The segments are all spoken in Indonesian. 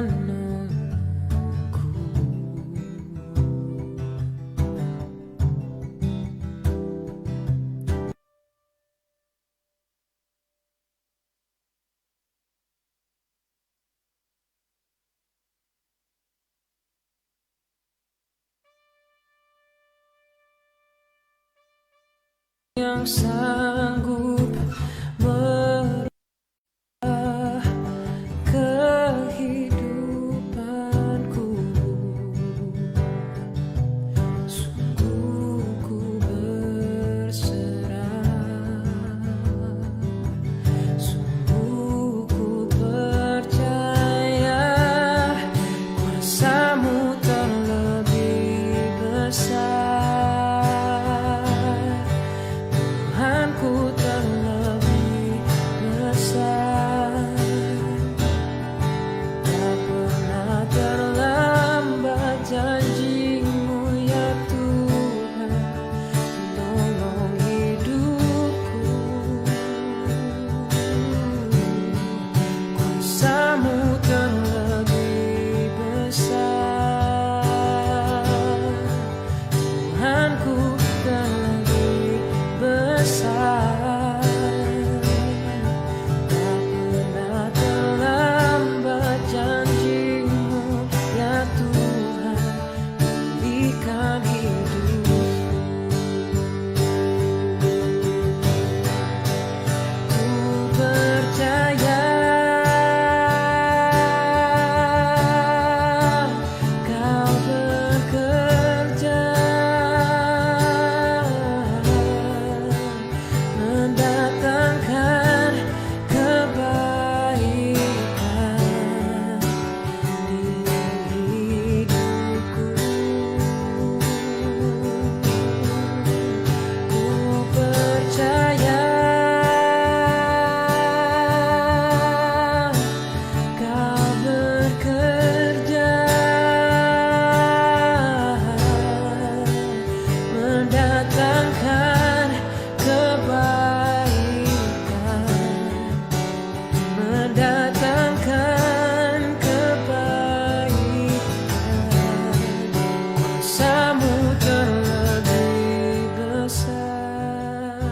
menolongku. Yang sanggup merubah kehidupanku, sungguh ku berserah, sungguh ku percaya kuasamu terlebih besar. Tuhanku terlebih besar, tak pernah terlambat janjimu ya Tuhan, menolong hidupku. Kuasamu terlebih besar, Tuhanku terlebih besar, tak pernah terlambat janjimu ya Tuhan, pulihkan hidupku. Ku percaya Kau bekerja mendatangkan kebaikan di hidupku. Ku percaya Kau bekerja mendatangkan kebaikan, mendatangkan kebaikan. Kuasamu terlebih besar,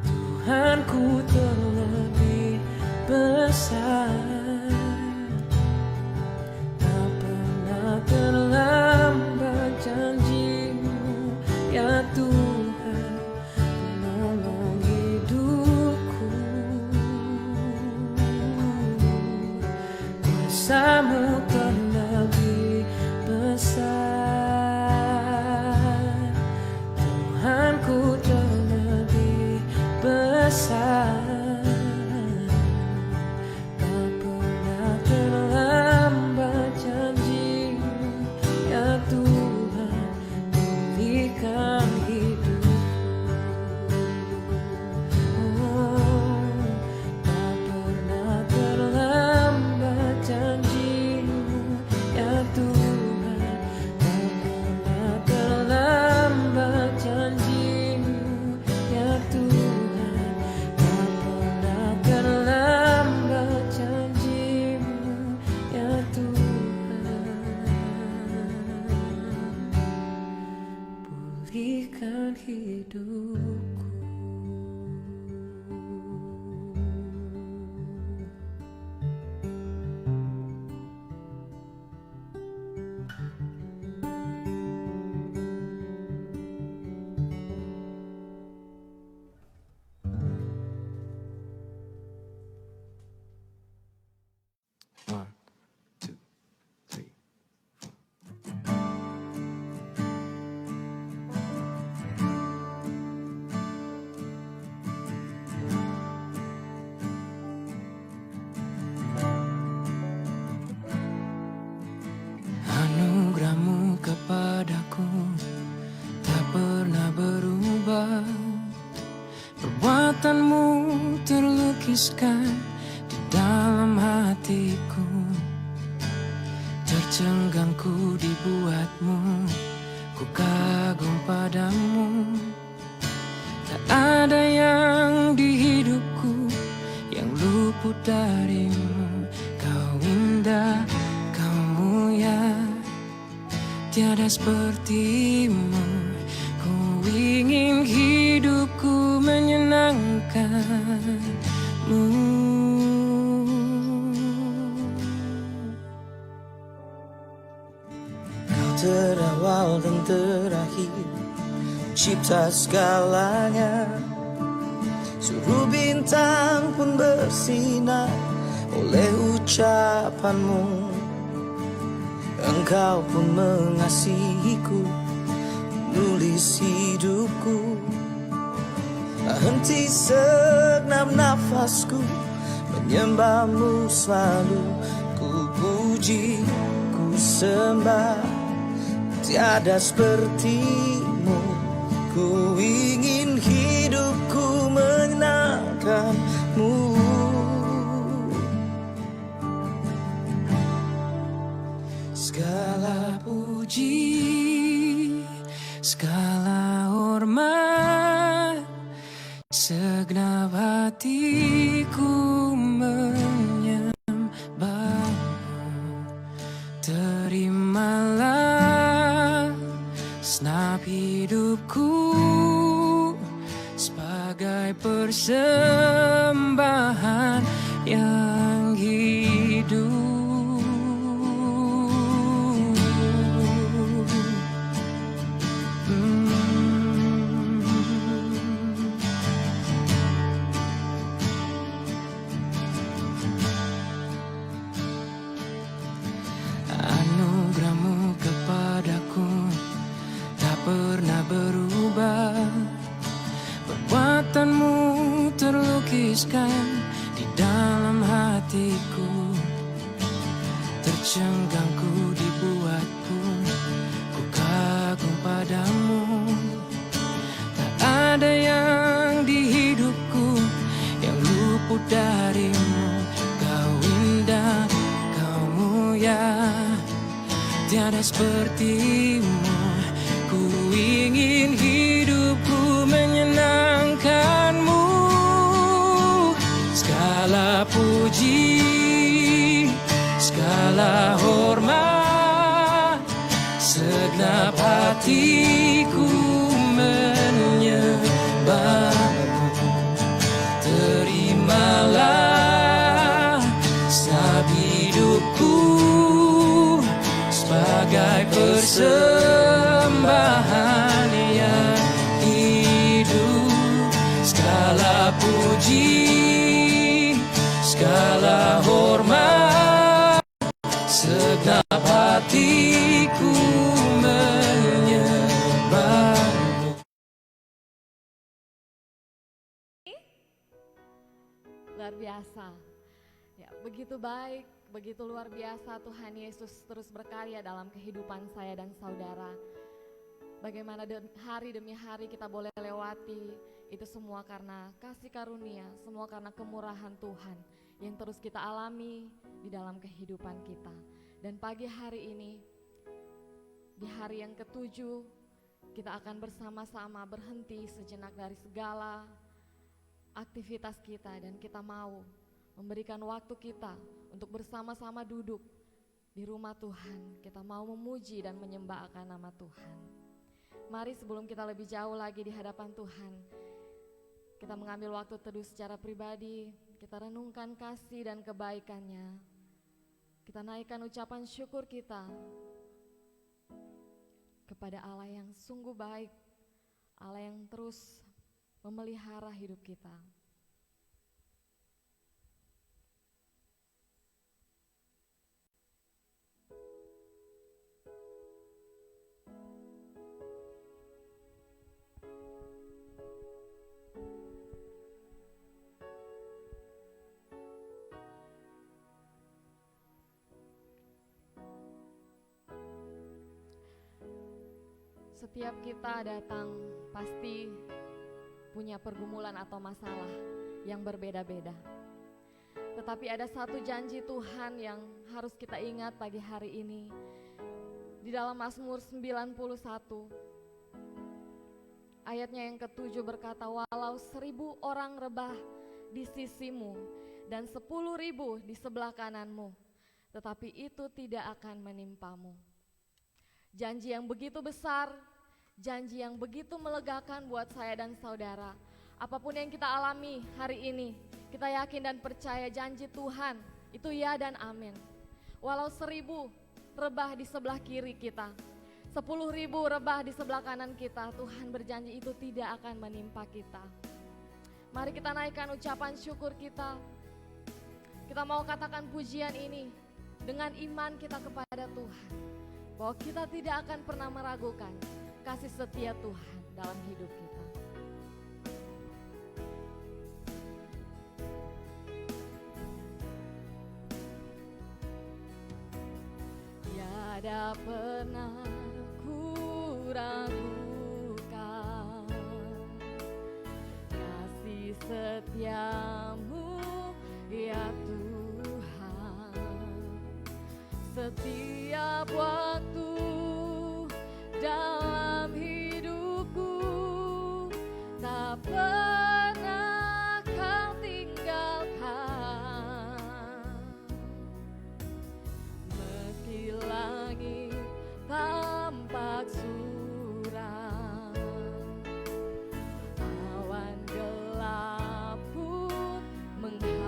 Tuhanku terlebih besar, tak pernah terlambat janjimu ya Tuhan, menolong hidupku. Kuasamu terlebih besar, Tuhanku terlebih besar, tak pernah terlambat janjimu ya Tuhan, pulihkan hidupku. Tak pernah terlambat janjimu ya Tuhan, tak pernah terlambat janjimu ya Tuhan, tak pernah terlambat janjimu ya Tuhan, pulihkan hidupku. One, two, three. Anugerahmu kepadaku tak pernah berubah, perbuatanmu terlukiskan di dalam hatiku. Tercenggangku dibuatmu, ku kagum padamu. Tak ada yang di hidupku yang luput darimu. Kau tiada sepertimu. Ku ingin hidupku menyenangkanmu. Kau terawal dan terakhir, cipta segalanya. Suruh bintang pun bersinar oleh ucapanmu. Engkau pun mengasihiku, nulis hidupku. Tak henti segenap nafasku, menyembahmu selalu. Ku puji, ku sembah, tiada sepertimu. Ku ingin hidupku menyenangkanmu. Segala puji, segala hormat, segenap hatiku menyembahmu. Terimalah segenap hidupku sebagai persembahan yang hidup. Anugerahmu kepadaku tak pernah berubah. Perbuatanmu terlukiskan di dalam hatiku. Tercenggang ku dibuatku, ku kagum padamu. Tak ada yang di hidupku yang luput darimu. Kau indah, kau mulia, tiada sepertimu. Ku ingin hidupku menyenangkanmu. Segala puji, segala hormat, segenap hatiku menyembahmu. Terimalah segenap hidupku sebagai persembahan yang hidup. Segala puji, segala hormat, segenap hatiku menyembahmu. Luar biasa. Ya, begitu baik, begitu luar biasa Tuhan Yesus terus berkarya dalam kehidupan saya dan saudara. Bagaimana hari demi hari kita boleh lewati, itu semua karena kasih karunia, semua karena kemurahan Tuhan yang terus kita alami di dalam kehidupan kita. Dan pagi hari ini, di hari yang ke-7, kita akan bersama-sama berhenti sejenak dari segala aktivitas kita, dan kita mau memberikan waktu kita untuk bersama-sama duduk di rumah Tuhan. Kita mau memuji dan menyembah akan nama Tuhan. Mari sebelum kita lebih jauh lagi di hadapan Tuhan, kita mengambil waktu teduh secara pribadi. Kita renungkan kasih dan kebaikannya. Kita naikkan ucapan syukur kita kepada Allah yang sungguh baik, Allah yang terus memelihara hidup kita. Setiap kita datang pasti punya pergumulan atau masalah yang berbeda-beda. Tetapi ada satu janji Tuhan yang harus kita ingat pagi hari ini. Di dalam Mazmur 91, ayatnya yang ke-7 berkata, walau 1.000 orang rebah di sisimu dan 10.000 di sebelah kananmu, tetapi itu tidak akan menimpamu. Janji yang begitu besar, janji yang begitu melegakan buat saya dan saudara. Apapun yang kita alami hari ini, kita yakin dan percaya janji Tuhan itu ya dan amin. Walau 1000 rebah di sebelah kiri kita, 10.000 rebah di sebelah kanan kita, Tuhan berjanji itu tidak akan menimpa kita. Mari kita naikkan ucapan syukur kita. Kita mau katakan pujian ini dengan iman kita kepada Tuhan, bahwa kita tidak akan pernah meragukan kasih setia Tuhan dalam hidup kita. Tiada pernah ku ragukan kasih setiamu ya Tuhan. Setiap waktu dalam hidupku tak pernah kau tinggalkan. Meski langit tampak suram, awan gelap pun menghadap.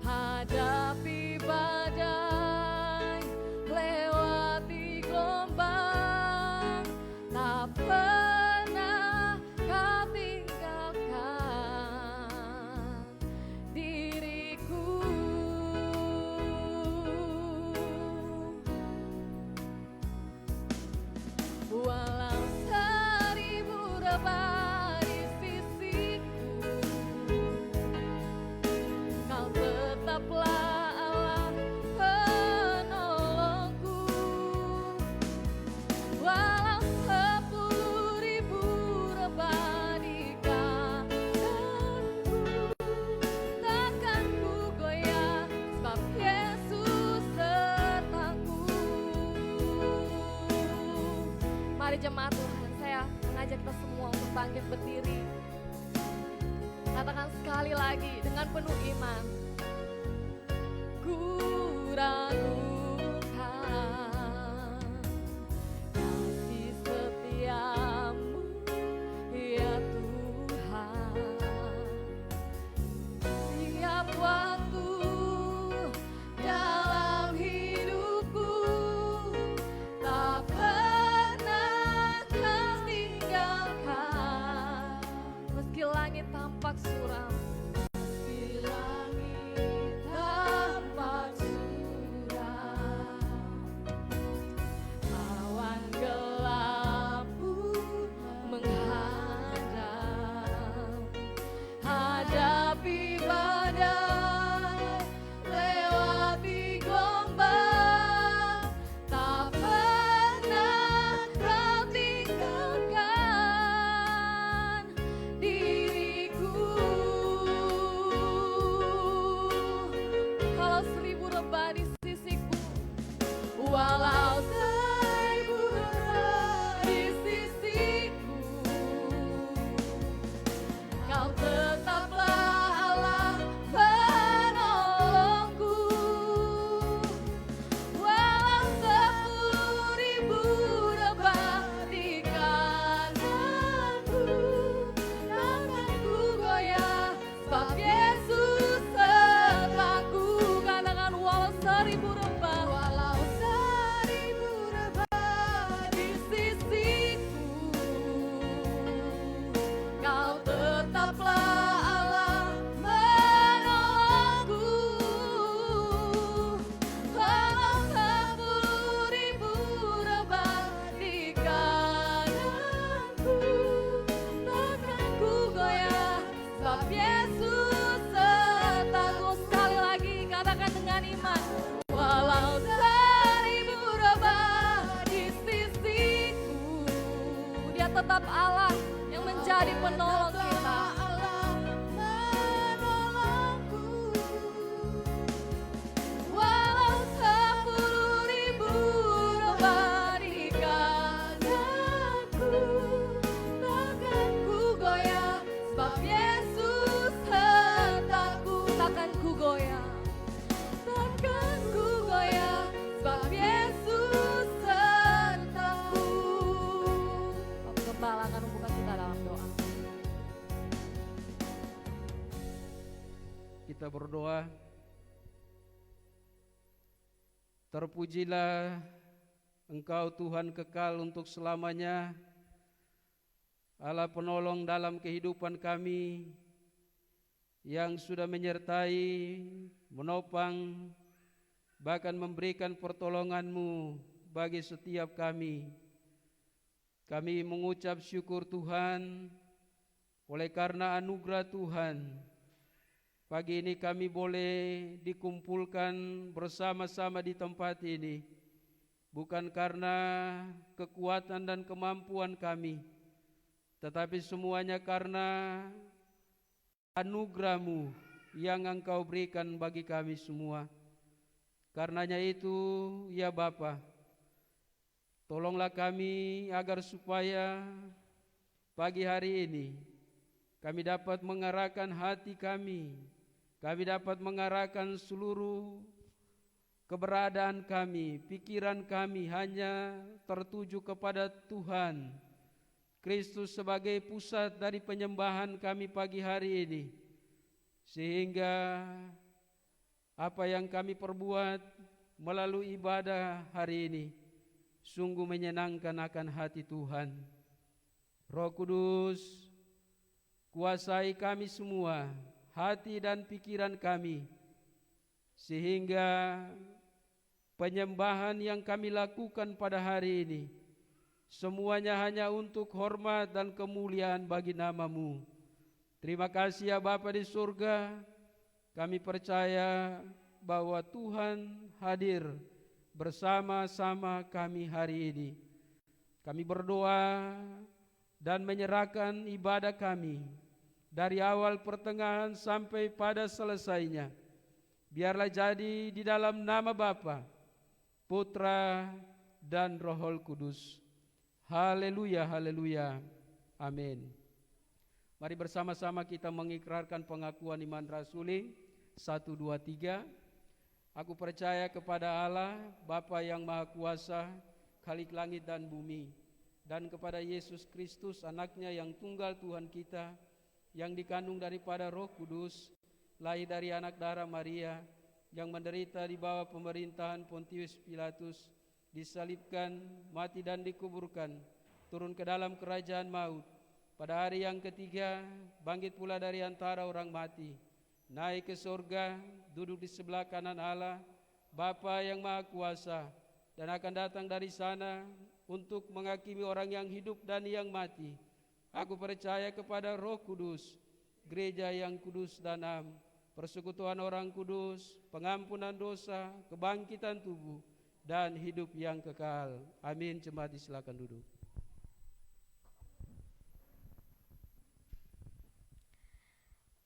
Hadapi badai, lewati gelombang, tak pernah kau tinggalkan diriku. Walau 1000 rebah di sisiku, kau tetaplah Allah penolongku. Walau 10.000 rebah di kananku, takkan ku goyah, sebab Yesus sertaku. Mari jemaat Tuhan, saya mengajak kita semua untuk bangkit berdiri. Katakan sekali lagi dengan penuh iman. Ku ragukan kasih setiamu ya Tuhan. Tiap waktu dalam hidupku tak pernah kau tinggalkan. Meski langit tampak suram, meski langit tampak suram, awan gelap pun menghadap. Hadapi badai, lewati gelombang, tak pernah kau tinggalkan diriku. Kalau 1000 rebah di sisiku, walau 1000 rebah di sisiku, kau tetaplah Allah penolongku. Walau 10.000 rebah di kananku, takkan ku goyah, sebab Yesus sertaku. Katakan walau 1000 rebah, walau 1000 rebah di sisiku, kau tetaplah Allah menolongku. Walau 10.000 rebah di kananku, takkan ku goyah, sebab Yesus sertaku. Sekali lagi katakan dengan iman. Walau 1000 rebah di sisiku, Dia tetap Allah yang menjadi penolong kita. Walau 10.000 rebah di kananku, takkan ku goyah, sebab Yesus sertaku. Takkan ku goyah, takkan ku goyah, sebab Yesus kita berdoa. Terpujilah Engkau Tuhan kekal untuk selamanya, Allah penolong dalam kehidupan kami, yang sudah menyertai, menopang, bahkan memberikan pertolongan-Mu bagi setiap kami. Kami mengucap syukur Tuhan, oleh karena anugerah Tuhan, pagi ini kami boleh dikumpulkan bersama-sama di tempat ini, bukan karena kekuatan dan kemampuan kami, tetapi semuanya karena anugerah-Mu yang Engkau berikan bagi kami semua. Karenanya itu, ya Bapa, tolonglah kami agar supaya pagi hari ini kami dapat mengarahkan hati kami dapat mengarahkan seluruh keberadaan kami, pikiran kami hanya tertuju kepada Tuhan Kristus sebagai pusat dari penyembahan kami pagi hari ini, sehingga apa yang kami perbuat melalui ibadah hari ini sungguh menyenangkan akan hati Tuhan. Roh Kudus, kuasai kami semua, hati dan pikiran kami, sehingga penyembahan yang kami lakukan pada hari ini semuanya hanya untuk hormat dan kemuliaan bagi nama-Mu. Terima kasih ya Bapa di surga, kami percaya bahwa Tuhan hadir bersama-sama kami hari ini. Kami berdoa dan menyerahkan ibadah kami dari awal pertengahan sampai pada selesainya. Biarlah jadi di dalam nama Bapa, Putra, dan Roh Kudus. Haleluya, haleluya. Amin. Mari bersama-sama kita mengikrarkan pengakuan iman rasuli. 1, 2, 3. Aku percaya kepada Allah, Bapa yang Maha Kuasa, Khalik langit dan bumi, dan kepada Yesus Kristus, anaknya yang tunggal Tuhan kita, yang dikandung daripada Roh Kudus, lahir dari anak darah Maria, yang menderita di bawah pemerintahan Pontius Pilatus, disalibkan, mati dan dikuburkan, turun ke dalam kerajaan maut, pada hari yang ketiga bangkit pula dari antara orang mati, naik ke surga, duduk di sebelah kanan Allah, Bapa yang Maha Kuasa, dan akan datang dari sana untuk menghakimi orang yang hidup dan yang mati. Aku percaya kepada Roh Kudus, gereja yang kudus dan am, persekutuan orang kudus, pengampunan dosa, kebangkitan tubuh, dan hidup yang kekal. Amin. Jemaat silakan duduk.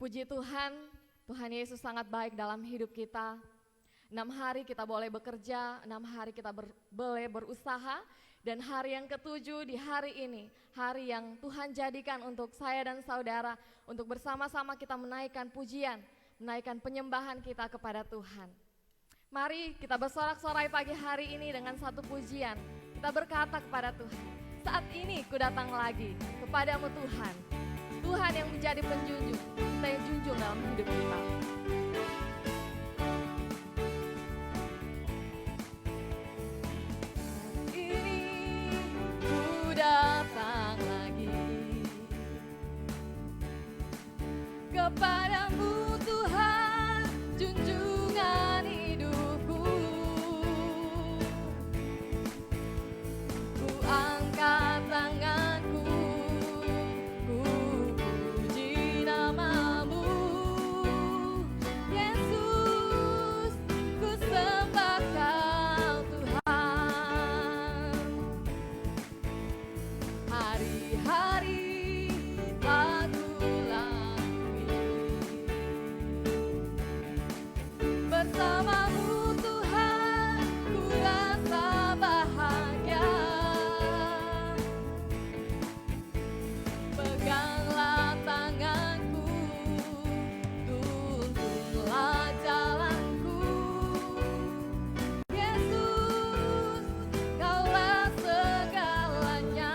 Puji Tuhan, Tuhan Yesus sangat baik dalam hidup kita. 6 hari kita boleh bekerja, 6 hari kita boleh berusaha, dan hari yang ke-7 di hari ini, hari yang Tuhan jadikan untuk saya dan saudara, untuk bersama-sama kita menaikkan pujian, menaikkan penyembahan kita kepada Tuhan. Mari kita bersorak-sorai pagi hari ini dengan satu pujian. Kita berkata kepada Tuhan, saat ini ku datang lagi kepadamu Tuhan. Tuhan yang menjadi penjunjung, kita yang junjung dalam hidup kita. Datang lagi kepadamu Tuhan, junjungan hidupku. Ku angkat tanganku, ku puji namamu, Yesus, ku sembah Kau Tuhan. Hari-hari aku lalui bersamamu Tuhan, ku rasa bahagia. Peganglah tanganku, tuntunlah jalanku, Yesus, Kaulah segalanya.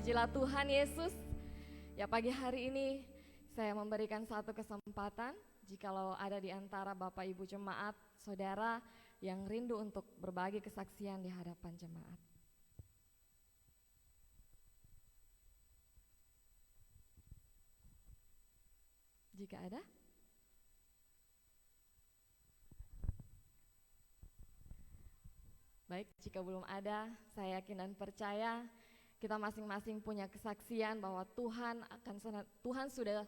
Pujilah Tuhan Yesus. Ya, pagi hari ini saya memberikan satu kesempatan, jikalau ada di antara Bapak Ibu jemaat, saudara yang rindu untuk berbagi kesaksian di hadapan jemaat. Jika ada? Baik, jika belum ada, saya yakin dan percaya kita masing-masing punya kesaksian bahwa Tuhan sudah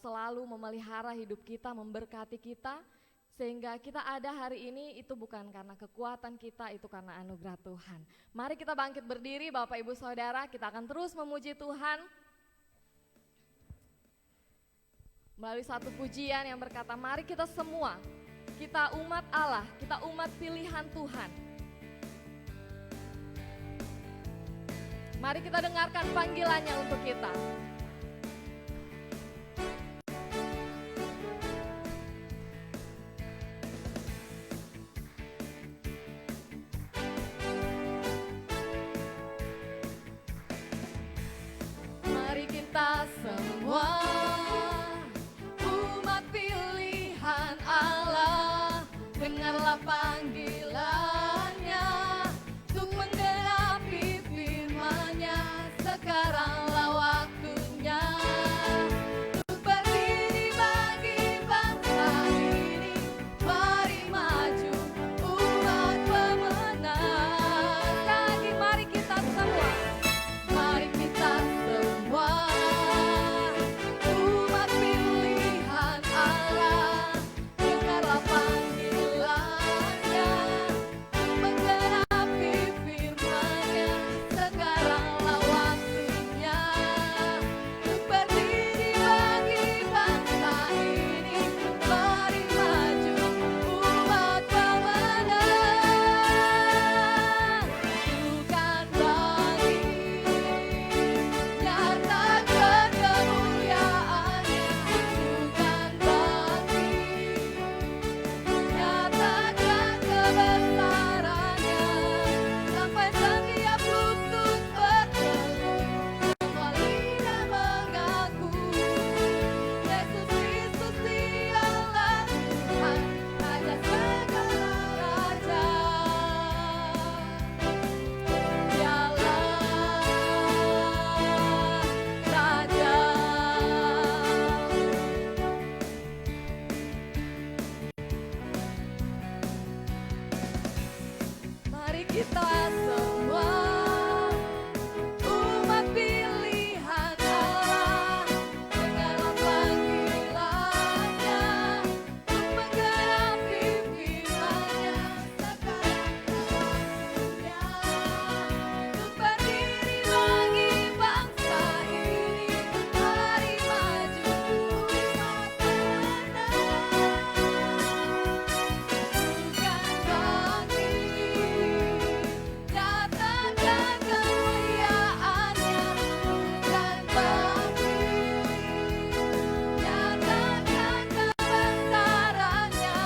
selalu memelihara hidup kita, memberkati kita, sehingga kita ada hari ini itu bukan karena kekuatan kita, itu karena anugerah Tuhan. Mari kita bangkit berdiri Bapak Ibu Saudara, kita akan terus memuji Tuhan melalui satu pujian yang berkata, mari kita semua, kita umat Allah, kita umat pilihan Tuhan. Mari kita dengarkan panggilannya untuk kita. Mari kita semua umat pilihan Allah, dengarlah panggilannya untuk menggenapi firman-Nya. Sekaranglah waktunya untuk berdiri bagi bangsa ini. Mari maju umat pemenang. Lagi mari kita semua, mari kita semua umat pilihan Allah, dengarlah panggilannya untuk menggenapi firman-Nya. Sekaranglah waktunya untuk berdiri bagi bangsa ini. Mari maju umat pemenang. Bukan bangkit, nyatakan kemuliaan-Nya. Bukan bangkit, nyatakan kebesaran-Nya. Sampai setiap lutut bertelut, semua lidah mengaku, Yesus Kristus Dialah Tuhan, Raja segala raja. Dialah Raja. Mari kita semua umat pilihan Allah, dengarlah panggilannya untuk menggenapi firman-Nya. Sekaranglah waktunya untuk berdiri bagi bangsa ini. Mari maju umat pemenang. Bukan bangkit, nyatakan kemuliaan-Nya. Bukan bangkit, nyatakan kebesaran-Nya.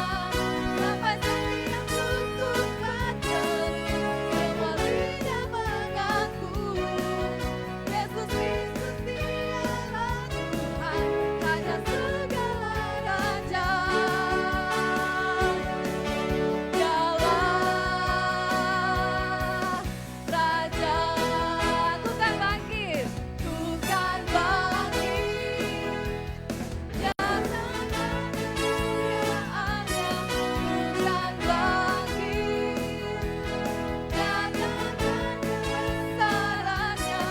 Sampai setiap lutut bertelut, semua lidah mengaku, Yesus Kristus Dialah Tuhan, Raja segala raja. Dialah Raja. Bukan bangkit, bukan bangkit, nyatakan kemuliaan-Nya. Bukan bangkit, nyatakan kebesaran-Nya.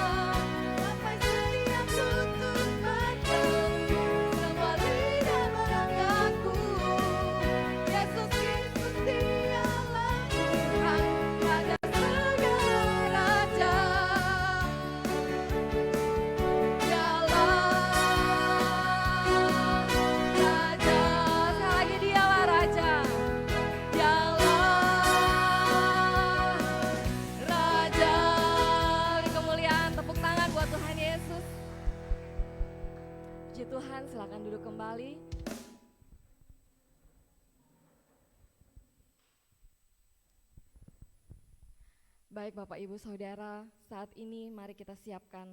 Sampai setiap lutut bertelut, semua lidah mengaku, Yesus Kristus Dialah Tuhan, Raja segala raja. Dialah Raja. Sekali lagi, Dialah Raja. Dialah Raja. Beri kemuliaan, tepuk tangan buat Tuhan Yesus. Puji Tuhan, silakan duduk kembali. Baik Bapak Ibu Saudara, saat ini mari kita siapkan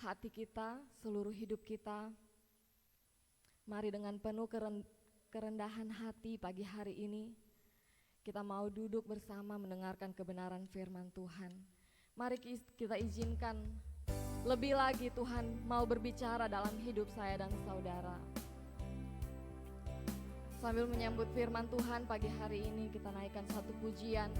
hati kita, seluruh hidup kita. Mari dengan penuh kerendahan hati pagi hari ini, kita mau duduk bersama mendengarkan kebenaran firman Tuhan. Mari kita izinkan lebih lagi Tuhan mau berbicara dalam hidup saya dan saudara. Sambil menyambut firman Tuhan pagi hari ini, kita naikkan satu pujian.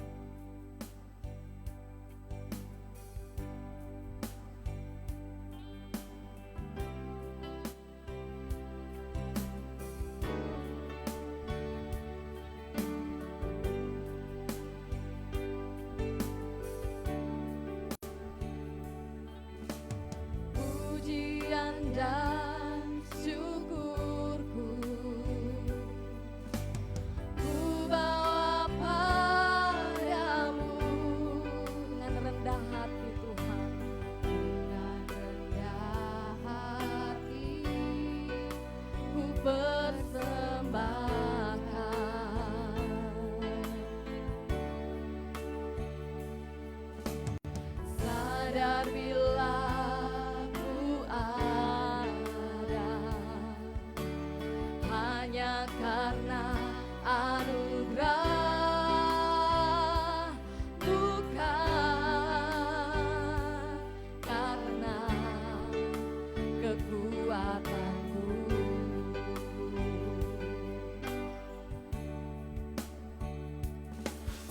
Pujian dan syukurku ku bawa padamu dengan rendah hati Tuhan, dengan rendah hati ku persembahkan. Sadar bila hanya karena anugerah, bukan karena kekuatanku.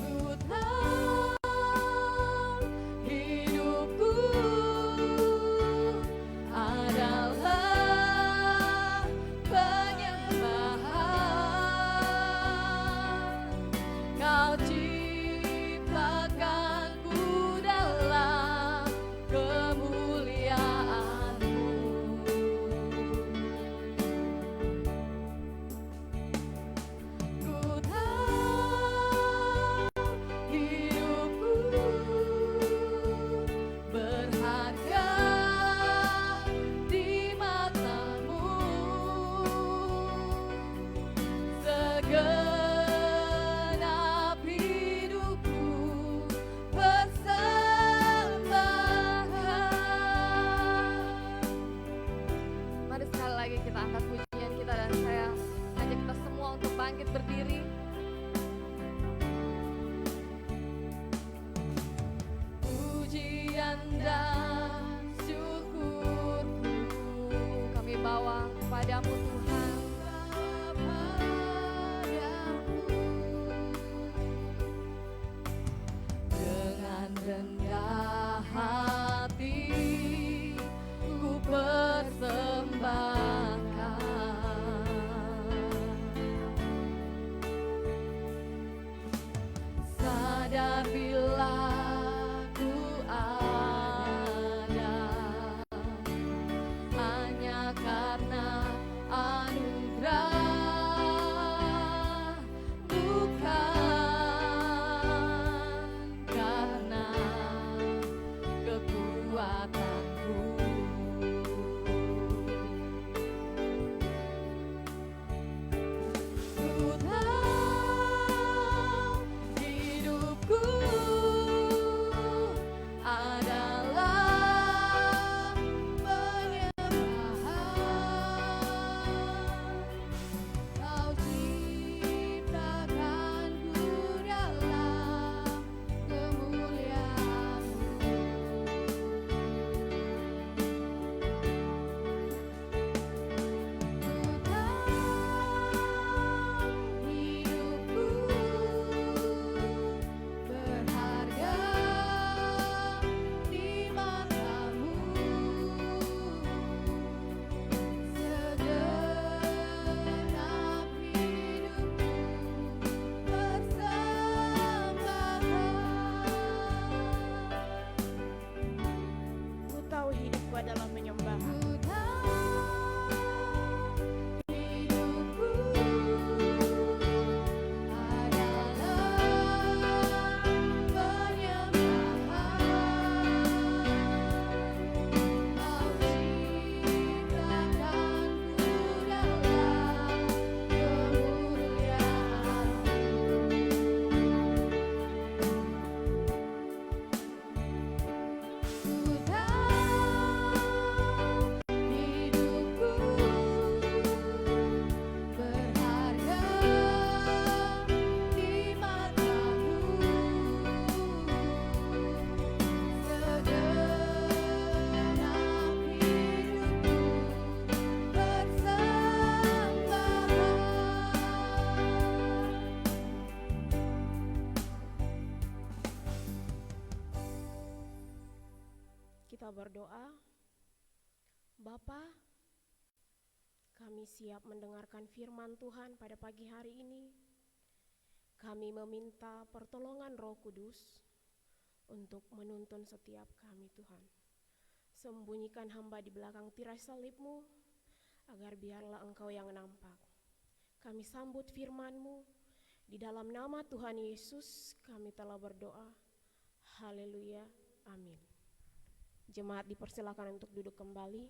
Ku tahu hidupku adalah Kau ciptakanku dalam kemuliaan-Mu. Ku tahu hidupku berharga di mata-Mu. Mari sekali lagi kita angkat pujian kita dan saya ajak kita semua untuk bangkit berdiri. Pujian dan syukurku kami bawa kepadamu Tuhan. Dengan rendah hati ku persembahkan. Sadar bila ku ada hanya karena anugerah. berdoa. Bapa, kami siap mendengarkan firman Tuhan pada pagi hari ini. Kami meminta pertolongan Roh Kudus untuk menuntun setiap kami, Tuhan. Sembunyikan hamba di belakang tirai salib-Mu, agar biarlah Engkau yang nampak. Kami sambut firman-Mu, di dalam nama Tuhan Yesus kami telah berdoa. Haleluya, amin. Jemaat dipersilakan untuk duduk kembali.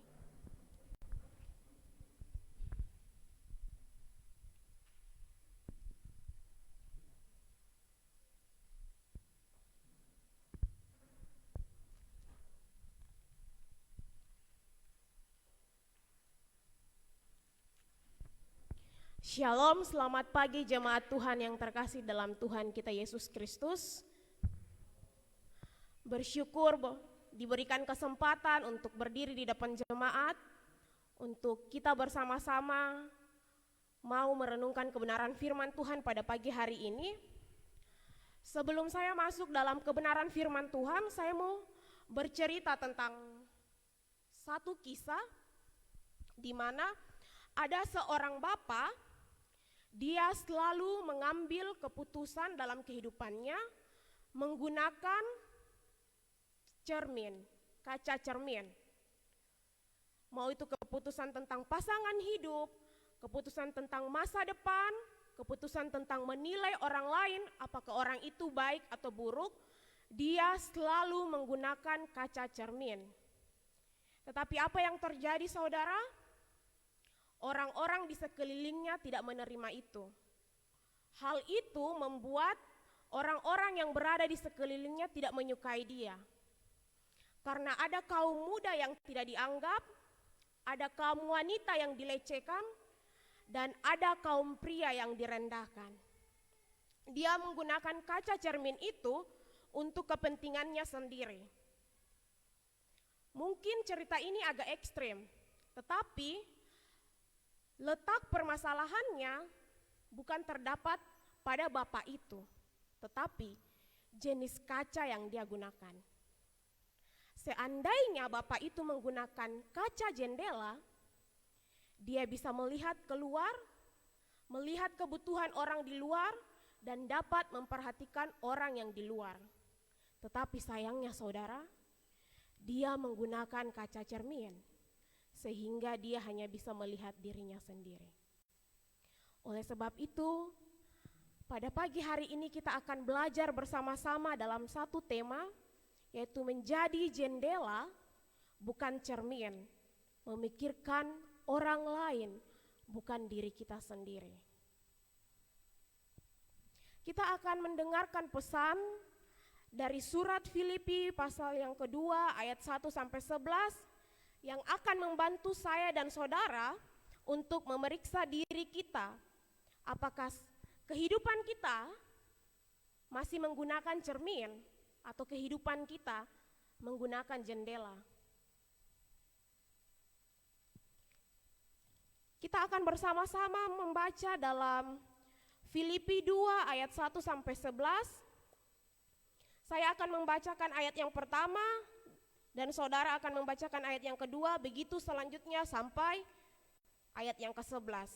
Shalom, selamat pagi jemaat Tuhan yang terkasih dalam Tuhan kita Yesus Kristus. Bersyukur diberikan kesempatan untuk berdiri di depan jemaat, untuk kita bersama-sama mau merenungkan kebenaran firman Tuhan pada pagi hari ini. Sebelum saya masuk dalam kebenaran firman Tuhan, saya mau bercerita tentang satu kisah di mana ada seorang bapak. Dia selalu mengambil keputusan dalam kehidupannya menggunakan cermin, kaca cermin. Mau itu keputusan tentang pasangan hidup, keputusan tentang masa depan, keputusan tentang menilai orang lain, apakah orang itu baik atau buruk, dia selalu menggunakan kaca cermin. Tetapi apa yang terjadi, saudara? Orang-orang di sekelilingnya tidak menerima itu. Hal itu membuat orang-orang yang berada di sekelilingnya tidak menyukai dia. Karena ada kaum muda yang tidak dianggap, ada kaum wanita yang dilecehkan, dan ada kaum pria yang direndahkan. Dia menggunakan kaca cermin itu untuk kepentingannya sendiri. Mungkin cerita ini agak ekstrim, tetapi letak permasalahannya bukan terdapat pada bapak itu, tetapi jenis kaca yang dia gunakan. Seandainya bapak itu menggunakan kaca jendela, dia bisa melihat keluar, melihat kebutuhan orang di luar, dan dapat memperhatikan orang yang di luar. Tetapi sayangnya saudara, dia menggunakan kaca cermin, sehingga dia hanya bisa melihat dirinya sendiri. Oleh sebab itu, pada pagi hari ini kita akan belajar bersama-sama dalam satu tema, yaitu menjadi jendela, bukan cermin, memikirkan orang lain, bukan diri kita sendiri. Kita akan mendengarkan pesan dari surat Filipi pasal yang kedua ayat 1-11, yang akan membantu saya dan saudara untuk memeriksa diri kita, apakah kehidupan kita masih menggunakan cermin atau kehidupan kita menggunakan jendela. Kita akan bersama-sama membaca dalam Filipi 2 ayat 1-11. Saya akan membacakan ayat yang pertama, dan saudara akan membacakan ayat yang kedua, begitu selanjutnya sampai ayat yang ke-11.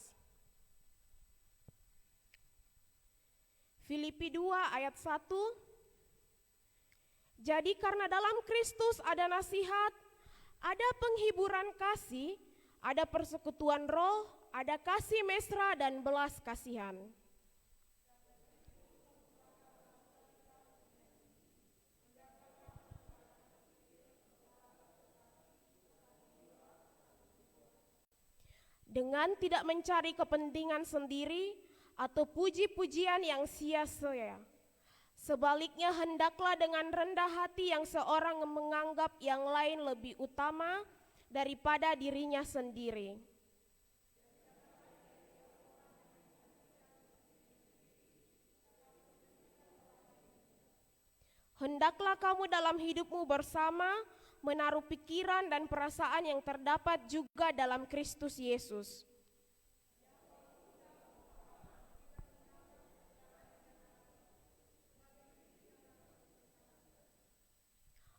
Filipi 2 ayat 1. Jadi karena dalam Kristus ada nasihat, ada penghiburan kasih, ada persekutuan roh, ada kasih mesra dan belas kasihan. Dengan tidak mencari kepentingan sendiri atau puji-pujian yang sia-sia. Sebaliknya hendaklah dengan rendah hati yang seorang menganggap yang lain lebih utama daripada dirinya sendiri. Hendaklah kamu dalam hidupmu bersama menaruh pikiran dan perasaan yang terdapat juga dalam Kristus Yesus.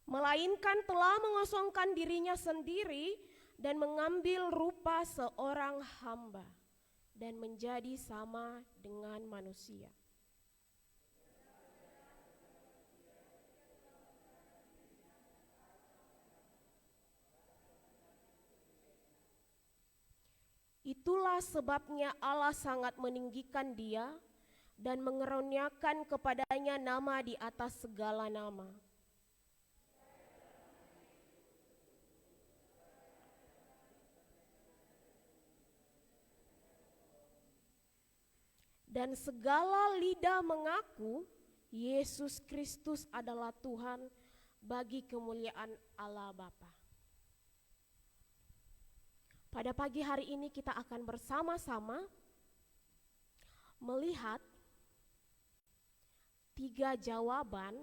melainkan telah mengosongkan dirinya sendiri dan mengambil rupa seorang hamba dan menjadi sama dengan manusia. Itulah sebabnya Allah sangat meninggikan dia dan mengeruniakan kepadanya nama di atas segala nama. Dan segala lidah mengaku Yesus Kristus adalah Tuhan bagi kemuliaan Allah Bapa. Pada pagi hari ini kita akan bersama-sama melihat 3 jawaban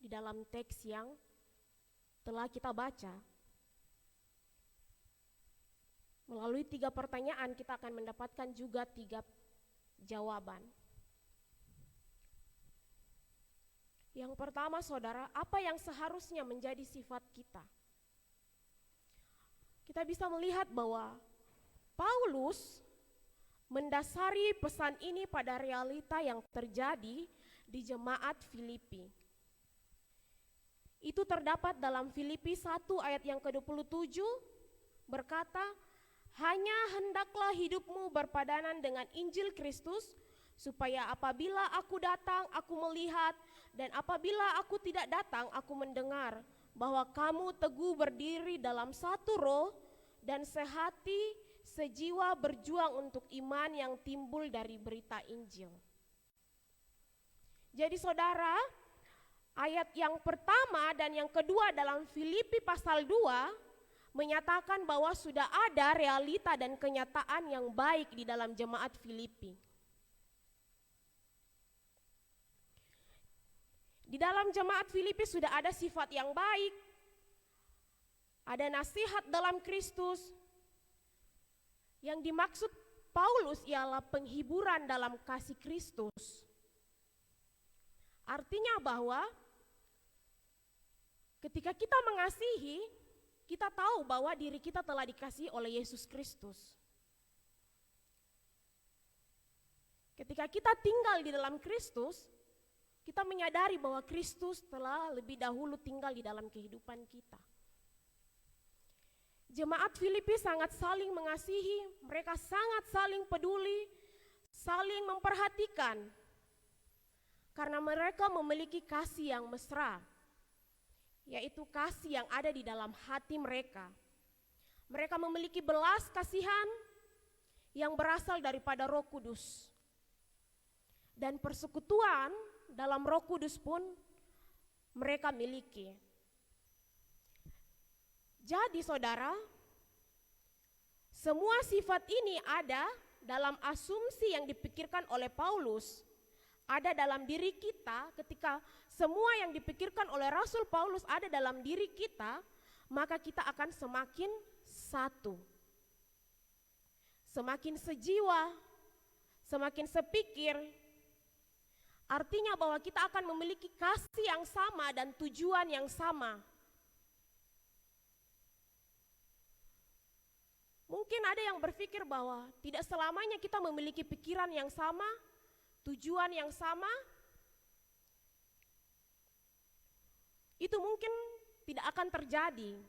di dalam teks yang telah kita baca. Melalui 3 pertanyaan kita akan mendapatkan juga 3 jawaban. Yang pertama, saudara, apa yang seharusnya menjadi sifat kita? Kita bisa melihat bahwa Paulus mendasari pesan ini pada realita yang terjadi di jemaat Filipi. Itu terdapat dalam Filipi 1 ayat yang ke-27 berkata, hanya hendaklah hidupmu berpadanan dengan Injil Kristus, supaya apabila aku datang, aku melihat, dan apabila aku tidak datang, aku mendengar, bahwa kamu teguh berdiri dalam satu roh, dan sehati, sejiwa berjuang untuk iman yang timbul dari berita Injil. Jadi saudara, ayat yang pertama dan yang kedua dalam Filipi pasal 2, menyatakan bahwa sudah ada realita dan kenyataan yang baik di dalam jemaat Filipi. Di dalam jemaat Filipi sudah ada sifat yang baik, ada nasihat dalam Kristus. Yang dimaksud Paulus ialah penghiburan dalam kasih Kristus. Artinya bahwa ketika kita mengasihi, kita tahu bahwa diri kita telah dikasihi oleh Yesus Kristus. Ketika kita tinggal di dalam Kristus, kita menyadari bahwa Kristus telah lebih dahulu tinggal di dalam kehidupan kita. Jemaat Filipi sangat saling mengasihi, mereka sangat saling peduli, saling memperhatikan, karena mereka memiliki kasih yang mesra, yaitu kasih yang ada di dalam hati mereka. Mereka memiliki belas kasihan yang berasal daripada Roh Kudus. Dan persekutuan dalam Roh Kudus pun mereka miliki. Jadi saudara, semua sifat ini ada dalam asumsi yang dipikirkan oleh Paulus, ada dalam diri kita. Ketika semua yang dipikirkan oleh Rasul Paulus ada dalam diri kita, maka kita akan semakin satu, semakin sejiwa, semakin sepikir. Artinya bahwa kita akan memiliki kasih yang sama dan tujuan yang sama. Mungkin ada yang berpikir bahwa tidak selamanya kita memiliki pikiran yang sama, tujuan yang sama. Itu mungkin tidak akan terjadi.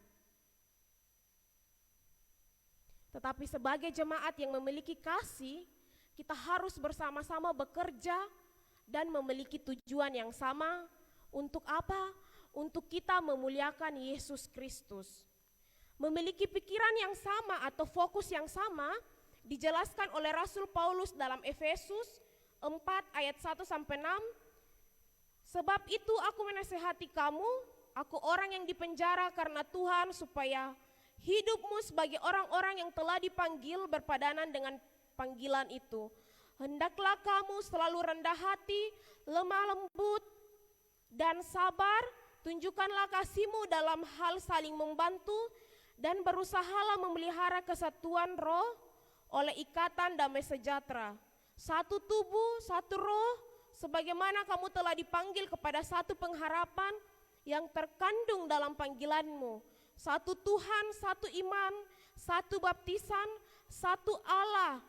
Tetapi sebagai jemaat yang memiliki kasih, kita harus bersama-sama bekerja dan memiliki tujuan yang sama. Untuk apa? Untuk kita memuliakan Yesus Kristus. Memiliki pikiran yang sama atau fokus yang sama dijelaskan oleh Rasul Paulus dalam Efesus 4 ayat 1-6. Sebab itu aku menasihati kamu, aku orang yang dipenjara karena Tuhan, supaya hidupmu sebagai orang-orang yang telah dipanggil berpadanan dengan panggilan itu. Hendaklah kamu selalu rendah hati, lemah lembut, dan sabar. Tunjukkanlah kasihmu dalam hal saling membantu, dan berusahalah memelihara kesatuan roh oleh ikatan damai sejahtera. Satu tubuh, satu roh, sebagaimana kamu telah dipanggil kepada satu pengharapan yang terkandung dalam panggilanmu. Satu Tuhan, satu iman, satu baptisan, satu Allah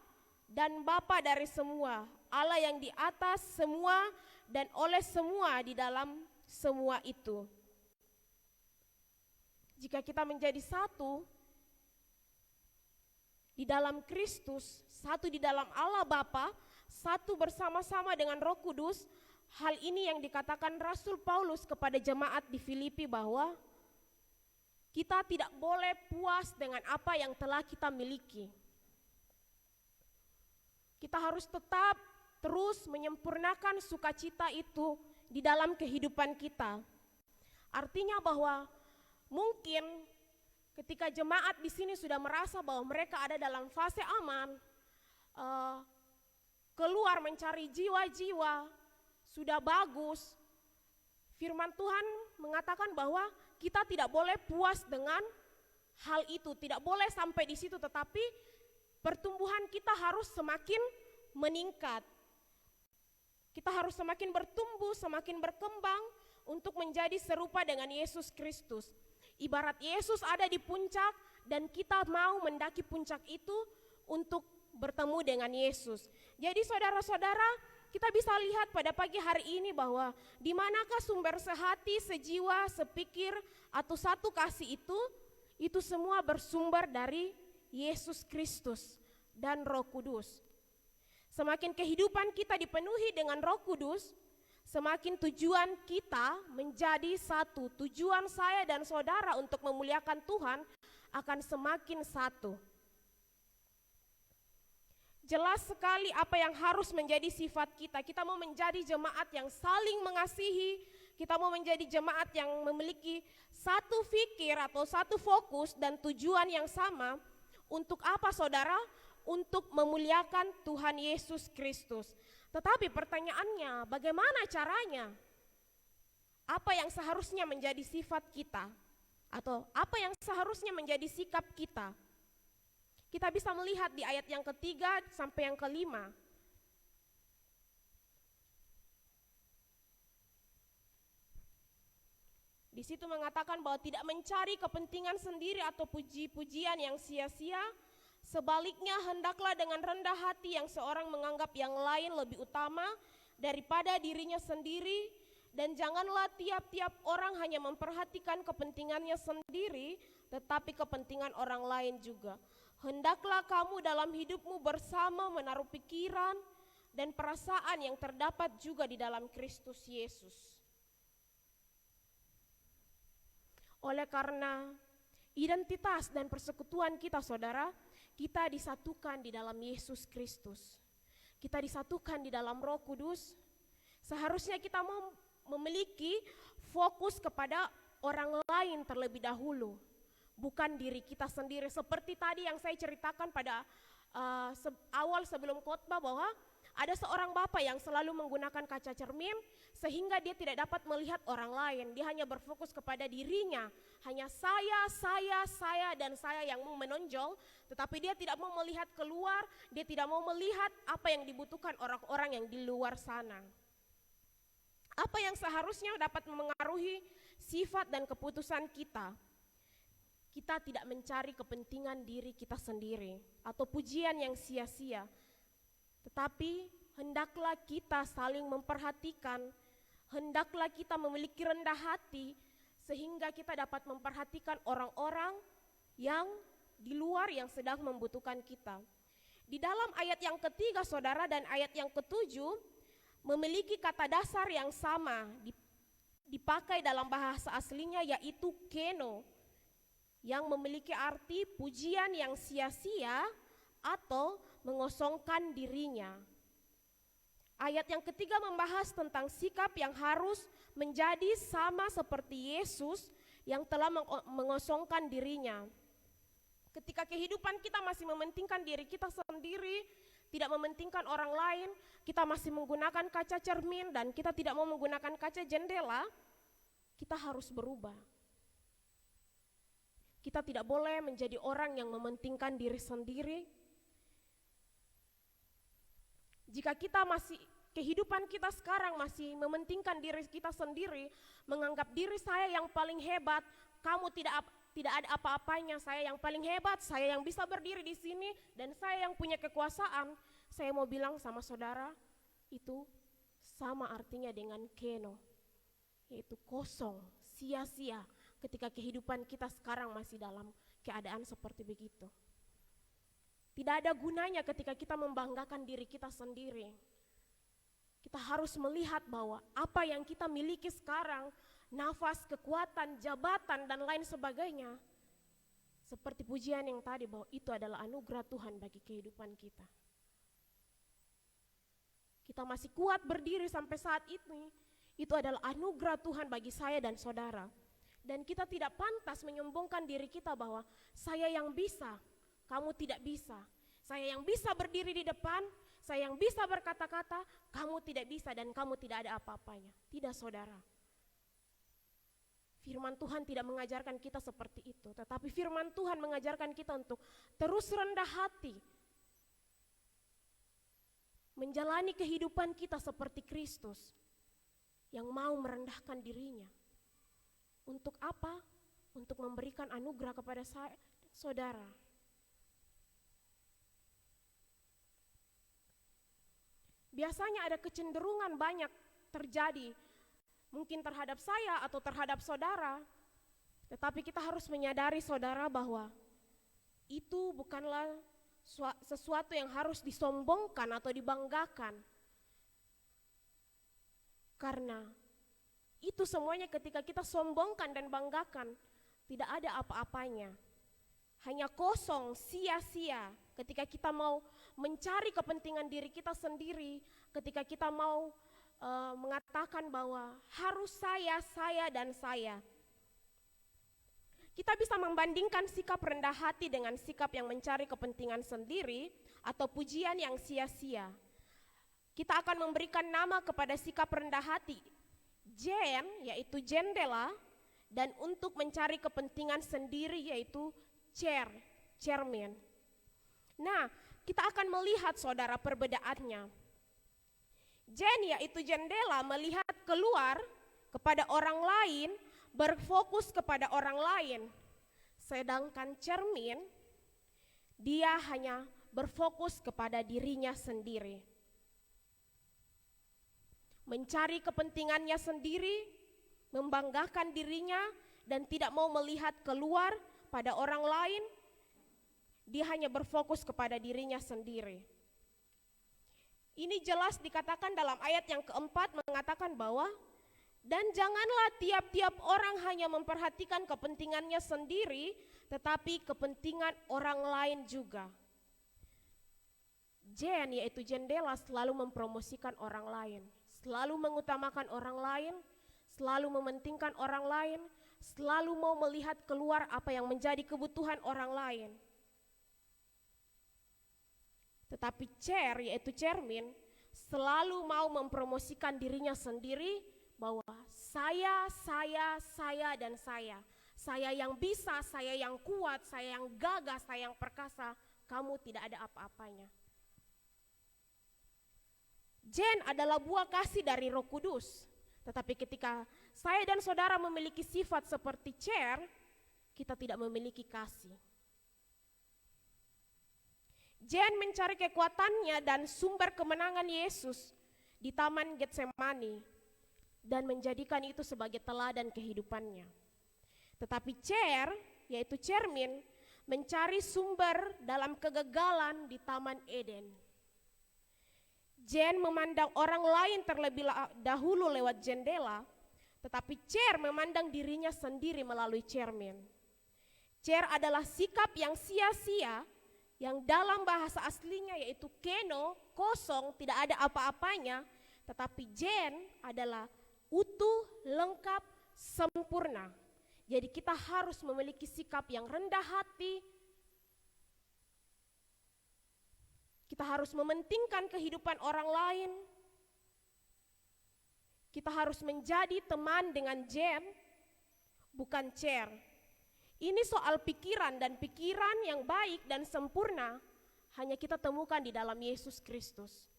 dan Bapa dari semua. Allah yang di atas semua dan oleh semua di dalam semua itu. Jika kita menjadi satu di dalam Kristus, satu di dalam Allah Bapa, satu bersama-sama dengan Roh Kudus, hal ini yang dikatakan Rasul Paulus kepada jemaat di Filipi bahwa kita tidak boleh puas dengan apa yang telah kita miliki. Kita harus tetap terus menyempurnakan sukacita itu di dalam kehidupan kita. Artinya bahwa mungkin ketika jemaat di sini sudah merasa bahwa mereka ada dalam fase aman, keluar mencari jiwa-jiwa, sudah bagus. Firman Tuhan mengatakan bahwa kita tidak boleh puas dengan hal itu, tidak boleh sampai di situ, tetapi pertumbuhan kita harus semakin meningkat. Kita harus semakin bertumbuh, semakin berkembang untuk menjadi serupa dengan Yesus Kristus. Ibarat Yesus ada di puncak dan kita mau mendaki puncak itu untuk bertemu dengan Yesus. Jadi saudara-saudara, kita bisa lihat pada pagi hari ini bahwa di manakah sumber sehati, sejiwa, sepikir, atau satu kasih itu semua bersumber dari Yesus Kristus dan Roh Kudus. Semakin kehidupan kita dipenuhi dengan Roh Kudus, semakin tujuan kita menjadi satu. Tujuan saya dan saudara untuk memuliakan Tuhan akan semakin satu. Jelas sekali apa yang harus menjadi sifat kita. Kita mau menjadi jemaat yang saling mengasihi, kita mau menjadi jemaat yang memiliki satu fikir atau satu fokus dan tujuan yang sama. Untuk apa saudara? Untuk memuliakan Tuhan Yesus Kristus. Tetapi pertanyaannya, bagaimana caranya? Apa yang seharusnya menjadi sifat kita? Atau apa yang seharusnya menjadi sikap kita? Kita bisa melihat di ayat yang ketiga sampai yang kelima. Di situ mengatakan bahwa tidak mencari kepentingan sendiri atau puji-pujian yang sia-sia. Sebaliknya hendaklah dengan rendah hati yang seorang menganggap yang lain lebih utama daripada dirinya sendiri. Dan janganlah tiap-tiap orang hanya memperhatikan kepentingannya sendiri, tetapi kepentingan orang lain juga. Hendaklah kamu dalam hidupmu bersama menaruh pikiran dan perasaan yang terdapat juga di dalam Kristus Yesus. Oleh karena identitas dan persekutuan kita saudara, kita disatukan di dalam Yesus Kristus. Kita disatukan di dalam Roh Kudus. Seharusnya kita memiliki fokus kepada orang lain terlebih dahulu, bukan diri kita sendiri. Seperti tadi yang saya ceritakan pada awal sebelum khotbah bahwa ada seorang bapak yang selalu menggunakan kaca cermin sehingga dia tidak dapat melihat orang lain. Dia hanya berfokus kepada dirinya. Hanya saya dan saya yang mau menonjol, tetapi dia tidak mau melihat keluar, dia tidak mau melihat apa yang dibutuhkan orang-orang yang di luar sana. Apa yang seharusnya dapat mengaruhi sifat dan keputusan kita? Kita tidak mencari kepentingan diri kita sendiri atau pujian yang sia-sia, tetapi hendaklah kita saling memperhatikan, hendaklah kita memiliki rendah hati sehingga kita dapat memperhatikan orang-orang yang di luar yang sedang membutuhkan kita. Di dalam ayat yang ketiga saudara dan ayat yang ketujuh memiliki kata dasar yang sama dipakai dalam bahasa aslinya, yaitu keno, yang memiliki arti pujian yang sia-sia atau mengosongkan dirinya. Ayat yang ketiga membahas tentang sikap yang harus menjadi sama seperti Yesus yang telah mengosongkan dirinya. Ketika kehidupan kita masih mementingkan diri kita sendiri, tidak mementingkan orang lain, kita masih menggunakan kaca cermin dan kita tidak mau menggunakan kaca jendela, kita harus berubah. Kita tidak boleh menjadi orang yang mementingkan diri sendiri. Jika kita masih kehidupan kita sekarang masih mementingkan diri kita sendiri, menganggap diri saya yang paling hebat, kamu tidak ada apa-apanya, saya yang paling hebat, saya yang bisa berdiri di sini, dan saya yang punya kekuasaan, saya mau bilang sama saudara, itu sama artinya dengan keno, yaitu kosong, sia-sia ketika kehidupan kita sekarang masih dalam keadaan seperti begitu. Tidak ada gunanya ketika kita membanggakan diri kita sendiri. Kita harus melihat bahwa apa yang kita miliki sekarang, nafas, kekuatan, jabatan, dan lain sebagainya, seperti pujian yang tadi, bahwa itu adalah anugerah Tuhan bagi kehidupan kita. Kita masih kuat berdiri sampai saat ini, itu adalah anugerah Tuhan bagi saya dan saudara. Dan kita tidak pantas menyombongkan diri kita bahwa saya yang bisa, kamu tidak bisa. Saya yang bisa berdiri di depan, saya yang bisa berkata-kata, kamu tidak bisa dan kamu tidak ada apa-apanya. Tidak, saudara. Firman Tuhan tidak mengajarkan kita seperti itu, tetapi firman Tuhan mengajarkan kita untuk terus rendah hati, menjalani kehidupan kita seperti Kristus yang mau merendahkan dirinya. Untuk apa? Untuk memberikan anugerah kepada saya, saudara. Biasanya ada kecenderungan banyak terjadi, mungkin terhadap saya atau terhadap saudara, tetapi kita harus menyadari, saudara, bahwa itu bukanlah sesuatu yang harus disombongkan atau dibanggakan. Karena itu semuanya ketika kita sombongkan dan banggakan, tidak ada apa-apanya. Hanya kosong, sia-sia ketika kita mau mencari kepentingan diri kita sendiri, ketika kita mau mengatakan bahwa harus saya, dan saya. Kita bisa membandingkan sikap rendah hati dengan sikap yang mencari kepentingan sendiri atau pujian yang sia-sia. Kita akan memberikan nama kepada sikap rendah hati, Jen, yaitu jendela, dan untuk mencari kepentingan sendiri yaitu cermin. Nah, kita akan melihat, saudara, perbedaannya. Jen, yaitu jendela, melihat keluar kepada orang lain, berfokus kepada orang lain. Sedangkan cermin, dia hanya berfokus kepada dirinya sendiri. Mencari kepentingannya sendiri, membanggakan dirinya, dan tidak mau melihat keluar pada orang lain. Dia hanya berfokus kepada dirinya sendiri. Ini jelas dikatakan dalam ayat yang keempat, mengatakan bahwa dan janganlah tiap-tiap orang hanya memperhatikan kepentingannya sendiri, tetapi kepentingan orang lain juga. Jen, yaitu jendela, selalu mempromosikan orang lain, selalu mengutamakan orang lain, selalu mementingkan orang lain, selalu mau melihat keluar apa yang menjadi kebutuhan orang lain. Tetapi yaitu cermin, selalu mau mempromosikan dirinya sendiri, bahwa saya, dan saya. Saya yang bisa, saya yang kuat, saya yang gagah, saya yang perkasa, kamu tidak ada apa-apanya. Jen adalah buah kasih dari Roh Kudus. Tetapi ketika saya dan saudara memiliki sifat seperti kita tidak memiliki kasih. Jen mencari kekuatannya dan sumber kemenangan Yesus di Taman Getsemani dan menjadikan itu sebagai teladan kehidupannya. Tetapi yaitu cermin, mencari sumber dalam kegagalan di Taman Eden. Jen memandang orang lain terlebih dahulu lewat jendela, tetapi memandang dirinya sendiri melalui cermin. Adalah sikap yang sia-sia, yang dalam bahasa aslinya yaitu keno, kosong, tidak ada apa-apanya, tetapi Jen adalah utuh, lengkap, sempurna. Jadi kita harus memiliki sikap yang rendah hati. Kita harus mementingkan kehidupan orang lain. Kita harus menjadi teman dengan Jen, bukan Ini soal pikiran, dan pikiran yang baik dan sempurna hanya kita temukan di dalam Yesus Kristus.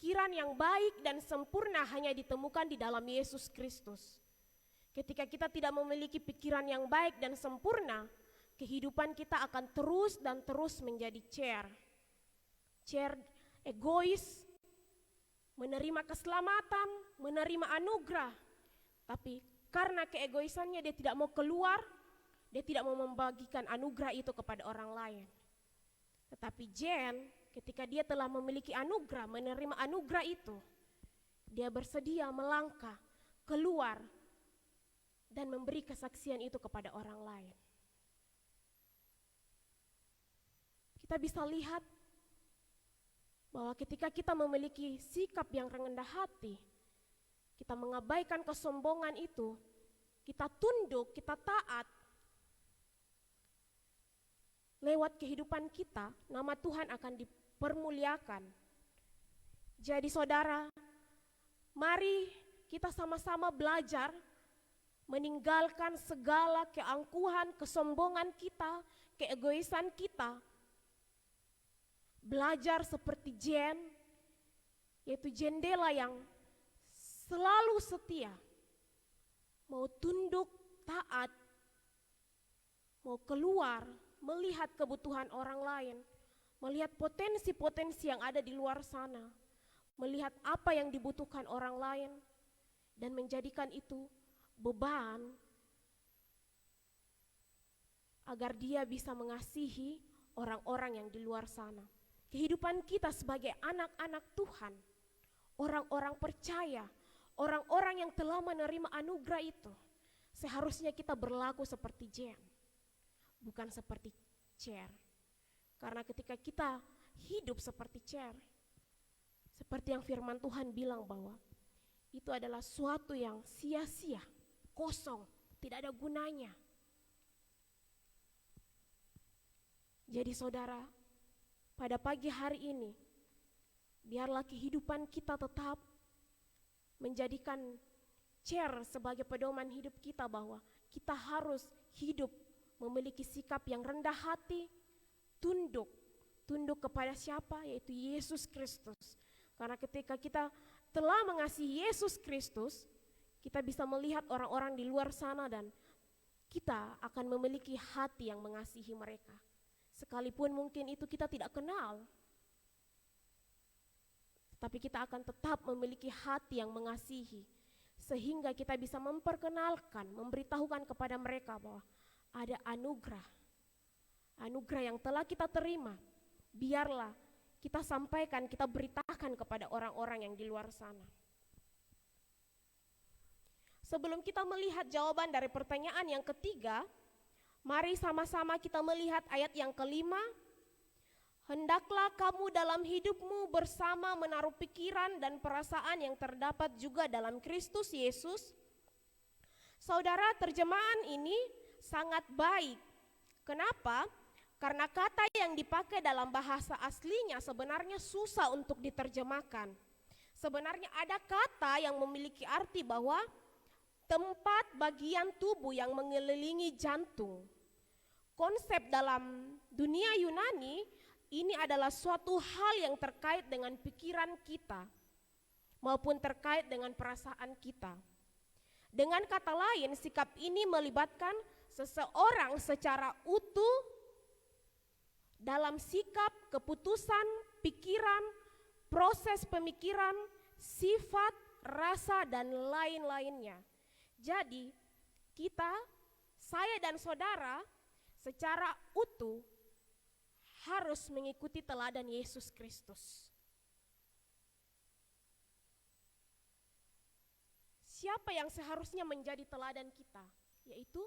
pikiran yang baik dan sempurna hanya ditemukan di dalam Yesus Kristus. Ketika kita tidak memiliki pikiran yang baik dan sempurna, kehidupan kita akan terus dan terus menjadi egois, menerima keselamatan, menerima anugerah. Tapi karena keegoisannya dia tidak mau keluar, dia tidak mau membagikan anugerah itu kepada orang lain. Tetapi Jen, ketika dia telah memiliki anugerah, menerima anugerah itu, dia bersedia melangkah keluar dan memberi kesaksian itu kepada orang lain. Kita bisa lihat bahwa ketika kita memiliki sikap yang rendah hati, kita mengabaikan kesombongan itu, kita tunduk, kita taat, lewat kehidupan kita, nama Tuhan akan dipermuliakan. Jadi saudara, mari kita sama-sama belajar meninggalkan segala keangkuhan, kesombongan kita, keegoisan kita. Belajar seperti Jen, yaitu jendela yang selalu setia, mau tunduk, taat, mau keluar, melihat kebutuhan orang lain, melihat potensi-potensi yang ada di luar sana, melihat apa yang dibutuhkan orang lain, dan menjadikan itu beban agar dia bisa mengasihi orang-orang yang di luar sana. Kehidupan kita sebagai anak-anak Tuhan, orang-orang percaya, orang-orang yang telah menerima anugerah itu, seharusnya kita berlaku seperti Jen, bukan seperti Cher. Karena ketika kita hidup seperti Cher, seperti yang firman Tuhan bilang bahwa itu adalah suatu yang sia-sia, kosong, tidak ada gunanya. Jadi saudara, pada pagi hari ini, biarlah kehidupan kita tetap menjadikan Cher sebagai pedoman hidup kita, bahwa kita harus hidup memiliki sikap yang rendah hati, tunduk kepada siapa? Yaitu Yesus Kristus. Karena ketika kita telah mengasihi Yesus Kristus, kita bisa melihat orang-orang di luar sana dan kita akan memiliki hati yang mengasihi mereka. Sekalipun mungkin itu kita tidak kenal, tapi kita akan tetap memiliki hati yang mengasihi, sehingga kita bisa memperkenalkan, memberitahukan kepada mereka bahwa ada anugerah yang telah kita terima. Biarlah kita sampaikan, kita beritakan kepada orang-orang yang di luar sana. Sebelum kita melihat jawaban dari pertanyaan yang ketiga, mari sama-sama kita melihat ayat yang kelima. Hendaklah kamu dalam hidupmu bersama menaruh pikiran dan perasaan yang terdapat juga dalam Kristus Yesus. Saudara, terjemahan ini sangat baik. Kenapa? Karena kata yang dipakai dalam bahasa aslinya sebenarnya susah untuk diterjemahkan. Sebenarnya ada kata yang memiliki arti bahwa tempat bagian tubuh yang mengelilingi jantung. Konsep dalam dunia Yunani ini adalah suatu hal yang terkait dengan pikiran kita maupun terkait dengan perasaan kita. Dengan kata lain, sikap ini melibatkan seseorang secara utuh dalam sikap, keputusan, pikiran, proses pemikiran, sifat, rasa, dan lain-lainnya. Jadi kita, saya dan saudara secara utuh harus mengikuti teladan Yesus Kristus. Siapa yang seharusnya menjadi teladan kita? Yaitu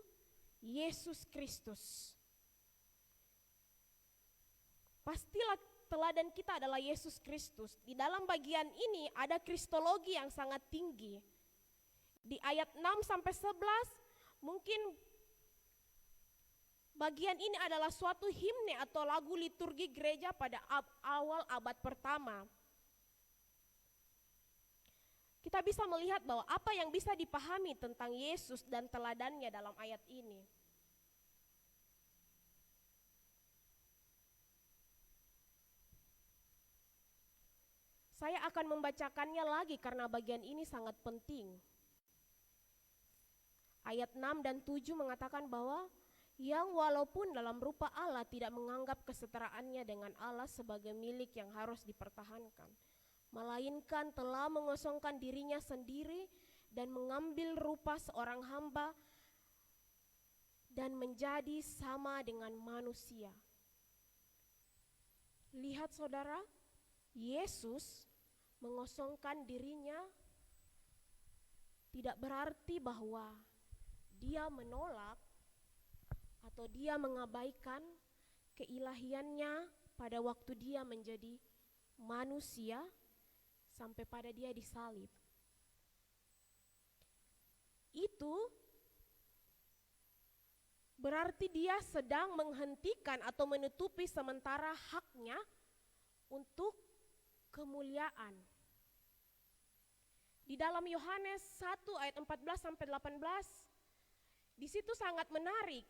Yesus Kristus. Pastilah teladan kita adalah Yesus Kristus. Di dalam bagian ini ada kristologi yang sangat tinggi. Di ayat 6-11 mungkin bagian ini adalah suatu himne atau lagu liturgi gereja pada awal abad pertama. Kita bisa melihat bahwa apa yang bisa dipahami tentang Yesus dan teladannya dalam ayat ini. Saya akan membacakannya lagi karena bagian ini sangat penting. Ayat 6 dan 7 mengatakan bahwa yang walaupun dalam rupa Allah tidak menganggap kesetaraannya dengan Allah sebagai milik yang harus dipertahankan, melainkan telah mengosongkan dirinya sendiri dan mengambil rupa seorang hamba dan menjadi sama dengan manusia. Lihat saudara, Yesus mengosongkan dirinya tidak berarti bahwa dia menolak atau dia mengabaikan keilahiannya pada waktu dia menjadi manusia sampai pada dia disalib. Itu berarti dia sedang menghentikan atau menutupi sementara haknya untuk kemuliaan. Di dalam Yohanes 1 ayat 14 sampai 18, di situ sangat menarik.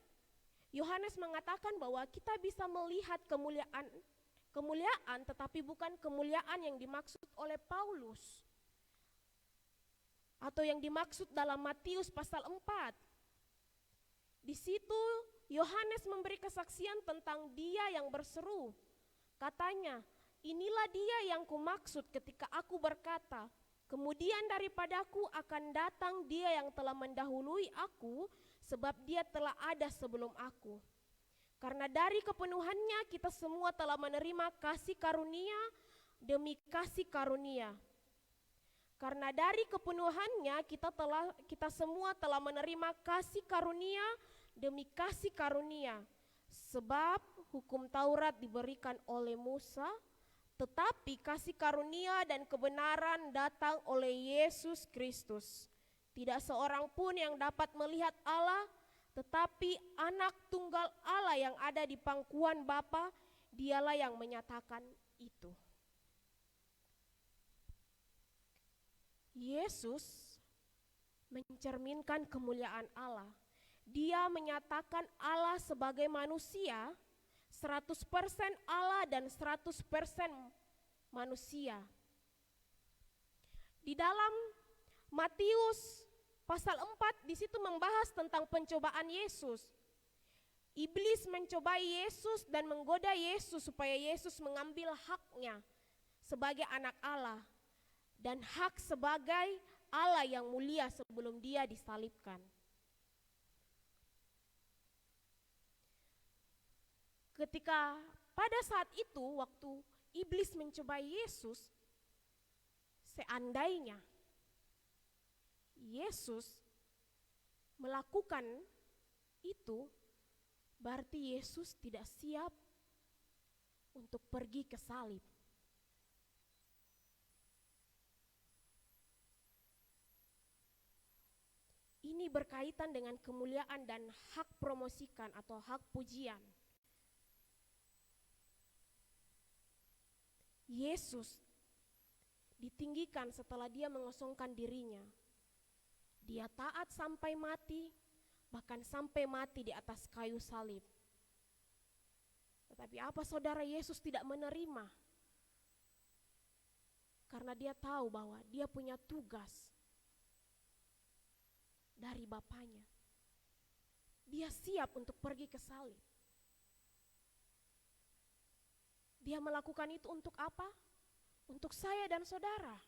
Yohanes mengatakan bahwa kita bisa melihat kemuliaan tetapi bukan kemuliaan yang dimaksud oleh Paulus atau yang dimaksud dalam Matius pasal 4. Di situ Yohanes memberi kesaksian tentang dia yang berseru. Katanya, inilah dia yang kumaksud ketika aku berkata, kemudian daripadaku akan datang dia yang telah mendahului aku, sebab dia telah ada sebelum aku. Karena dari kepenuhannya kita semua telah menerima kasih karunia demi kasih karunia. Karena dari kepenuhannya kita semua telah menerima kasih karunia demi kasih karunia. Sebab hukum Taurat diberikan oleh Musa, tetapi kasih karunia dan kebenaran datang oleh Yesus Kristus. Tidak seorang pun yang dapat melihat Allah, tetapi anak tunggal Allah yang ada di pangkuan Bapa, dialah yang menyatakan itu. Yesus mencerminkan kemuliaan Allah. Dia menyatakan Allah sebagai manusia, 100% Allah dan 100% manusia. Di dalam Matius pasal 4 di situ membahas tentang pencobaan Yesus. Iblis mencobai Yesus dan menggoda Yesus supaya Yesus mengambil haknya sebagai anak Allah dan hak sebagai Allah yang mulia sebelum dia disalibkan. Ketika pada saat itu waktu iblis mencobai Yesus, seandainya Yesus melakukan itu, berarti Yesus tidak siap untuk pergi ke salib. Ini berkaitan dengan kemuliaan dan hak promosikan atau hak pujian. Yesus ditinggikan setelah dia mengosongkan dirinya. Dia taat sampai mati, bahkan sampai mati di atas kayu salib. Tetapi apa saudara, Yesus tidak menerima? Karena dia tahu bahwa dia punya tugas dari Bapanya. Dia siap untuk pergi ke salib. Dia melakukan itu untuk apa? Untuk saya dan saudara.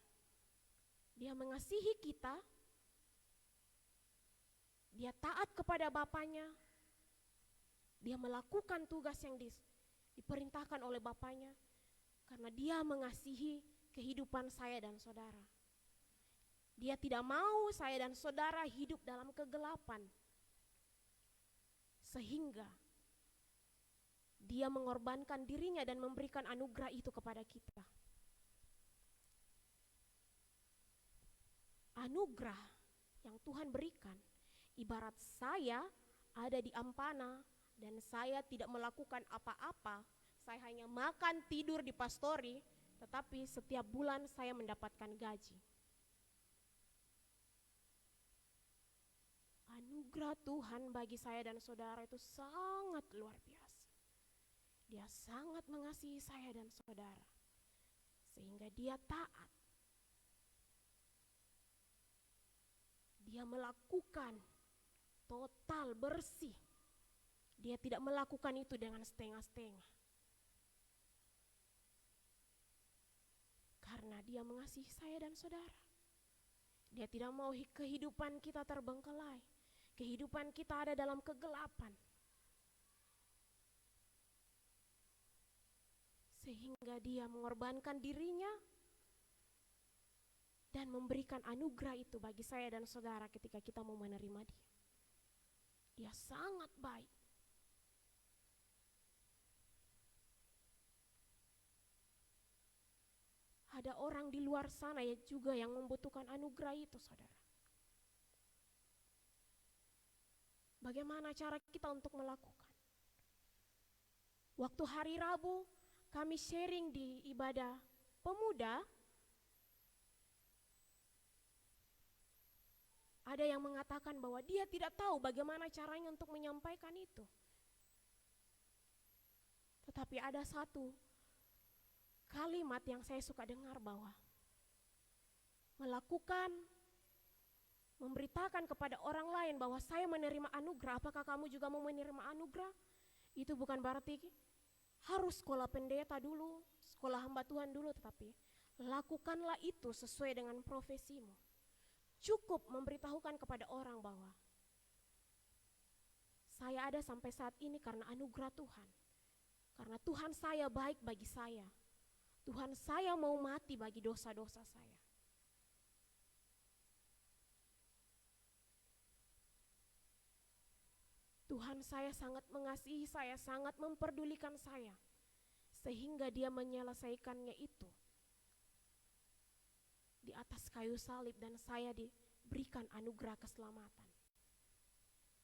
Dia mengasihi kita. Dia taat kepada Bapanya. Dia melakukan tugas yang diperintahkan oleh Bapanya. Karena dia mengasihi kehidupan saya dan saudara. Dia tidak mau saya dan saudara hidup dalam kegelapan. Sehingga dia mengorbankan dirinya dan memberikan anugerah itu kepada kita. Anugerah yang Tuhan berikan, ibarat saya ada di Ampana dan saya tidak melakukan apa-apa, saya hanya makan tidur di pastori, tetapi setiap bulan saya mendapatkan gaji. Anugerah Tuhan bagi saya dan saudara itu sangat luar biasa. Dia sangat mengasihi saya dan saudara. sehingga dia taat. Dia melakukan total bersih. Dia tidak melakukan itu dengan setengah-setengah. Karena dia mengasihi saya dan saudara. Dia tidak mau kehidupan kita terbengkelai. Kehidupan kita ada dalam kegelapan. Sehingga dia mengorbankan dirinya dan memberikan anugerah itu bagi saya dan saudara ketika kita mau menerima dia. Dia sangat baik. Ada orang di luar sana ya juga yang membutuhkan anugerah itu, saudara. Bagaimana cara kita untuk melakukan? Waktu hari Rabu, kami sharing di ibadah pemuda. Ada yang mengatakan bahwa dia tidak tahu bagaimana caranya untuk menyampaikan itu. Tetapi ada satu kalimat yang saya suka dengar bahwa memberitakan kepada orang lain bahwa saya menerima anugerah, apakah kamu juga mau menerima anugerah? Itu bukan berarti harus sekolah pendeta dulu, sekolah hamba Tuhan dulu, tetapi lakukanlah itu sesuai dengan profesimu. Cukup memberitahukan kepada orang bahwa saya ada sampai saat ini karena anugerah Tuhan. Karena Tuhan saya baik bagi saya. Tuhan saya mau mati bagi dosa-dosa saya. Tuhan saya sangat mengasihi saya, sangat memperdulikan saya. Sehingga dia menyelesaikannya itu di atas kayu salib dan saya diberikan anugerah keselamatan.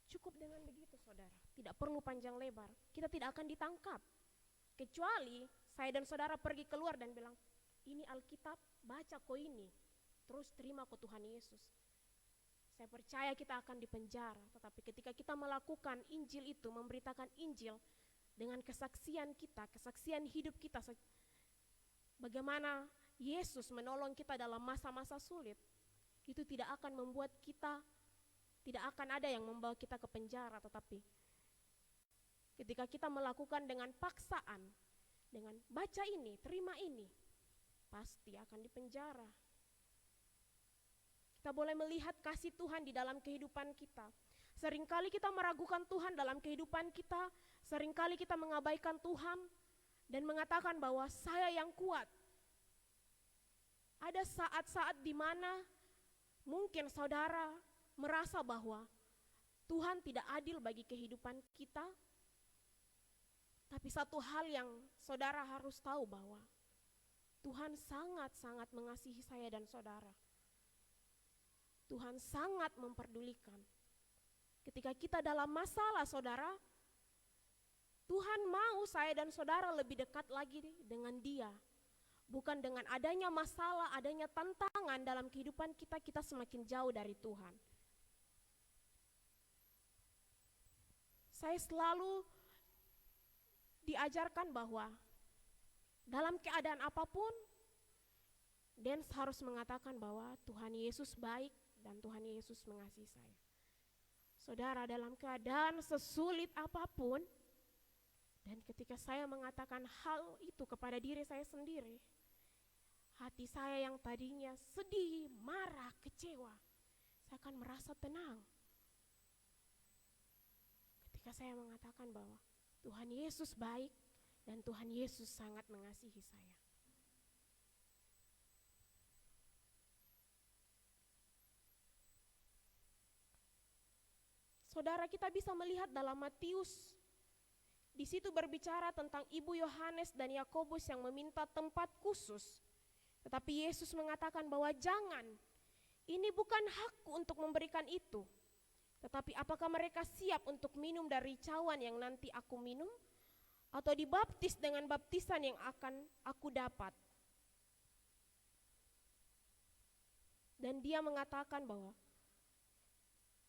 Cukup dengan begitu, saudara. Tidak perlu panjang lebar. Kita tidak akan ditangkap. Kecuali saya dan saudara pergi keluar dan bilang, ini Alkitab, baca kok ini. Terus terima kok Tuhan Yesus. Saya percaya kita akan dipenjara. Tetapi ketika kita melakukan Injil itu, memberitakan Injil dengan kesaksian kita, kesaksian hidup kita, bagaimana Yesus menolong kita dalam masa-masa sulit, itu tidak akan membuat kita, tidak akan ada yang membawa kita ke penjara. Tetapi ketika kita melakukan dengan paksaan, dengan baca ini, terima ini, pasti akan dipenjara. Kita boleh melihat kasih Tuhan di dalam kehidupan kita. Seringkali kita meragukan Tuhan dalam kehidupan kita, seringkali kita mengabaikan Tuhan dan mengatakan bahwa saya yang kuat. Ada saat-saat di mana mungkin saudara merasa bahwa Tuhan tidak adil bagi kehidupan kita. Tapi satu hal yang saudara harus tahu bahwa Tuhan sangat-sangat mengasihi saya dan saudara. Tuhan sangat memperdulikan. Ketika kita dalam masalah, saudara, Tuhan mau saya dan saudara lebih dekat lagi dengan Dia. Bukan dengan adanya masalah, adanya tantangan dalam kehidupan kita, kita semakin jauh dari Tuhan. Saya selalu diajarkan bahwa dalam keadaan apapun, Dens harus mengatakan bahwa Tuhan Yesus baik dan Tuhan Yesus mengasihi saya. Saudara, dalam keadaan sesulit apapun, dan ketika saya mengatakan hal itu kepada diri saya sendiri, hati saya yang tadinya sedih, marah, kecewa, saya akan merasa tenang. Ketika saya mengatakan bahwa Tuhan Yesus baik dan Tuhan Yesus sangat mengasihi saya. Saudara, kita bisa melihat dalam Matius, di situ berbicara tentang Ibu Yohanes dan Yakobus yang meminta tempat khusus. Tetapi Yesus mengatakan bahwa jangan, ini bukan hakku untuk memberikan itu. Tetapi apakah mereka siap untuk minum dari cawan yang nanti aku minum? Atau dibaptis dengan baptisan yang akan aku dapat? Dan dia mengatakan bahwa,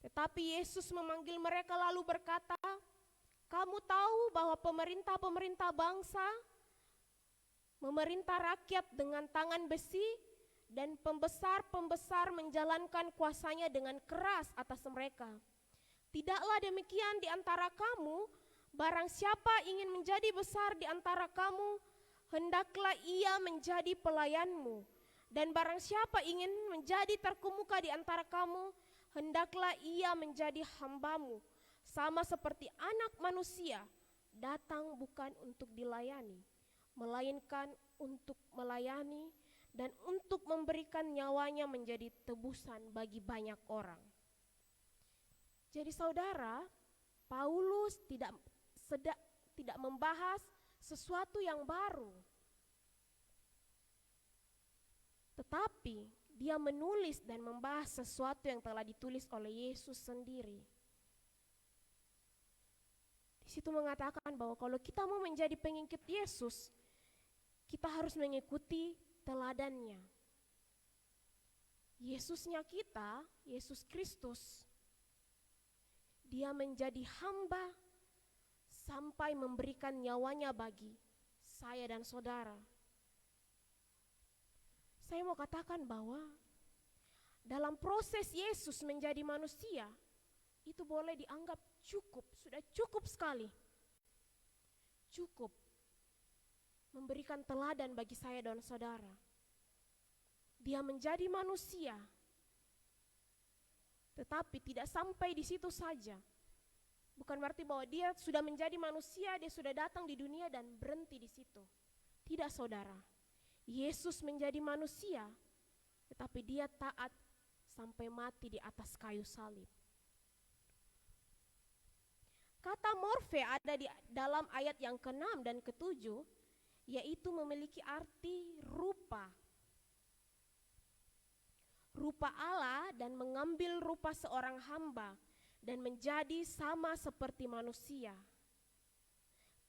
tetapi Yesus memanggil mereka lalu berkata, kamu tahu bahwa pemerintah-pemerintah bangsa memerintah rakyat dengan tangan besi, dan pembesar-pembesar menjalankan kuasanya dengan keras atas mereka. Tidaklah demikian di antara kamu, barang siapa ingin menjadi besar di antara kamu, hendaklah ia menjadi pelayanmu. Dan barang siapa ingin menjadi terkemuka di antara kamu, hendaklah ia menjadi hambamu. Sama seperti Anak Manusia datang bukan untuk dilayani, melainkan untuk melayani dan untuk memberikan nyawanya menjadi tebusan bagi banyak orang. Jadi saudara, Paulus tidak membahas sesuatu yang baru, tetapi dia menulis dan membahas sesuatu yang telah ditulis oleh Yesus sendiri. Di situ mengatakan bahwa kalau kita mau menjadi pengikut Yesus, kita harus mengikuti teladannya. Yesusnya kita, Yesus Kristus, dia menjadi hamba sampai memberikan nyawanya bagi saya dan saudara. Saya mau katakan bahwa dalam proses Yesus menjadi manusia, itu boleh dianggap cukup, sudah cukup sekali. Cukup memberikan teladan bagi saya dan saudara. Dia menjadi manusia, tetapi tidak sampai di situ saja. Bukan berarti bahwa dia sudah menjadi manusia, dia sudah datang di dunia dan berhenti di situ. Tidak saudara, Yesus menjadi manusia, tetapi dia taat sampai mati di atas kayu salib. Kata morfe ada di dalam ayat yang ke-6 dan ke-7, yaitu memiliki arti rupa. Rupa Allah dan mengambil rupa seorang hamba dan menjadi sama seperti manusia.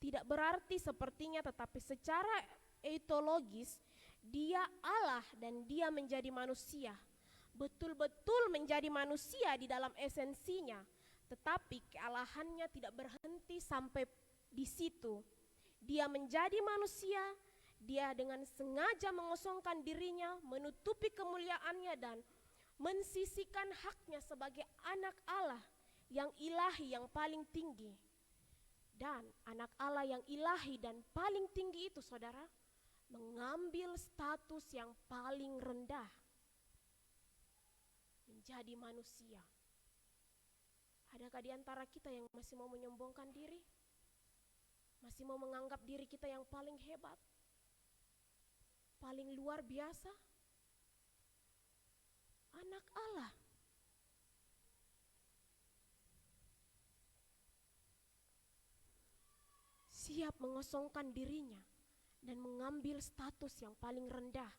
Tidak berarti sepertinya, tetapi secara etologis dia Allah dan dia menjadi manusia. Betul-betul menjadi manusia di dalam esensinya, tetapi kealahannya tidak berhenti sampai di situ. Dia menjadi manusia, dia dengan sengaja mengosongkan dirinya, menutupi kemuliaannya dan mensisihkan haknya sebagai anak Allah yang ilahi yang paling tinggi. Dan anak Allah yang ilahi dan paling tinggi itu saudara, mengambil status yang paling rendah, menjadi manusia. Adakah di antara kita yang masih mau menyombongkan diri? Masih mau menganggap diri kita yang paling hebat, paling luar biasa? Anak Allah. Siap mengosongkan dirinya dan mengambil status yang paling rendah,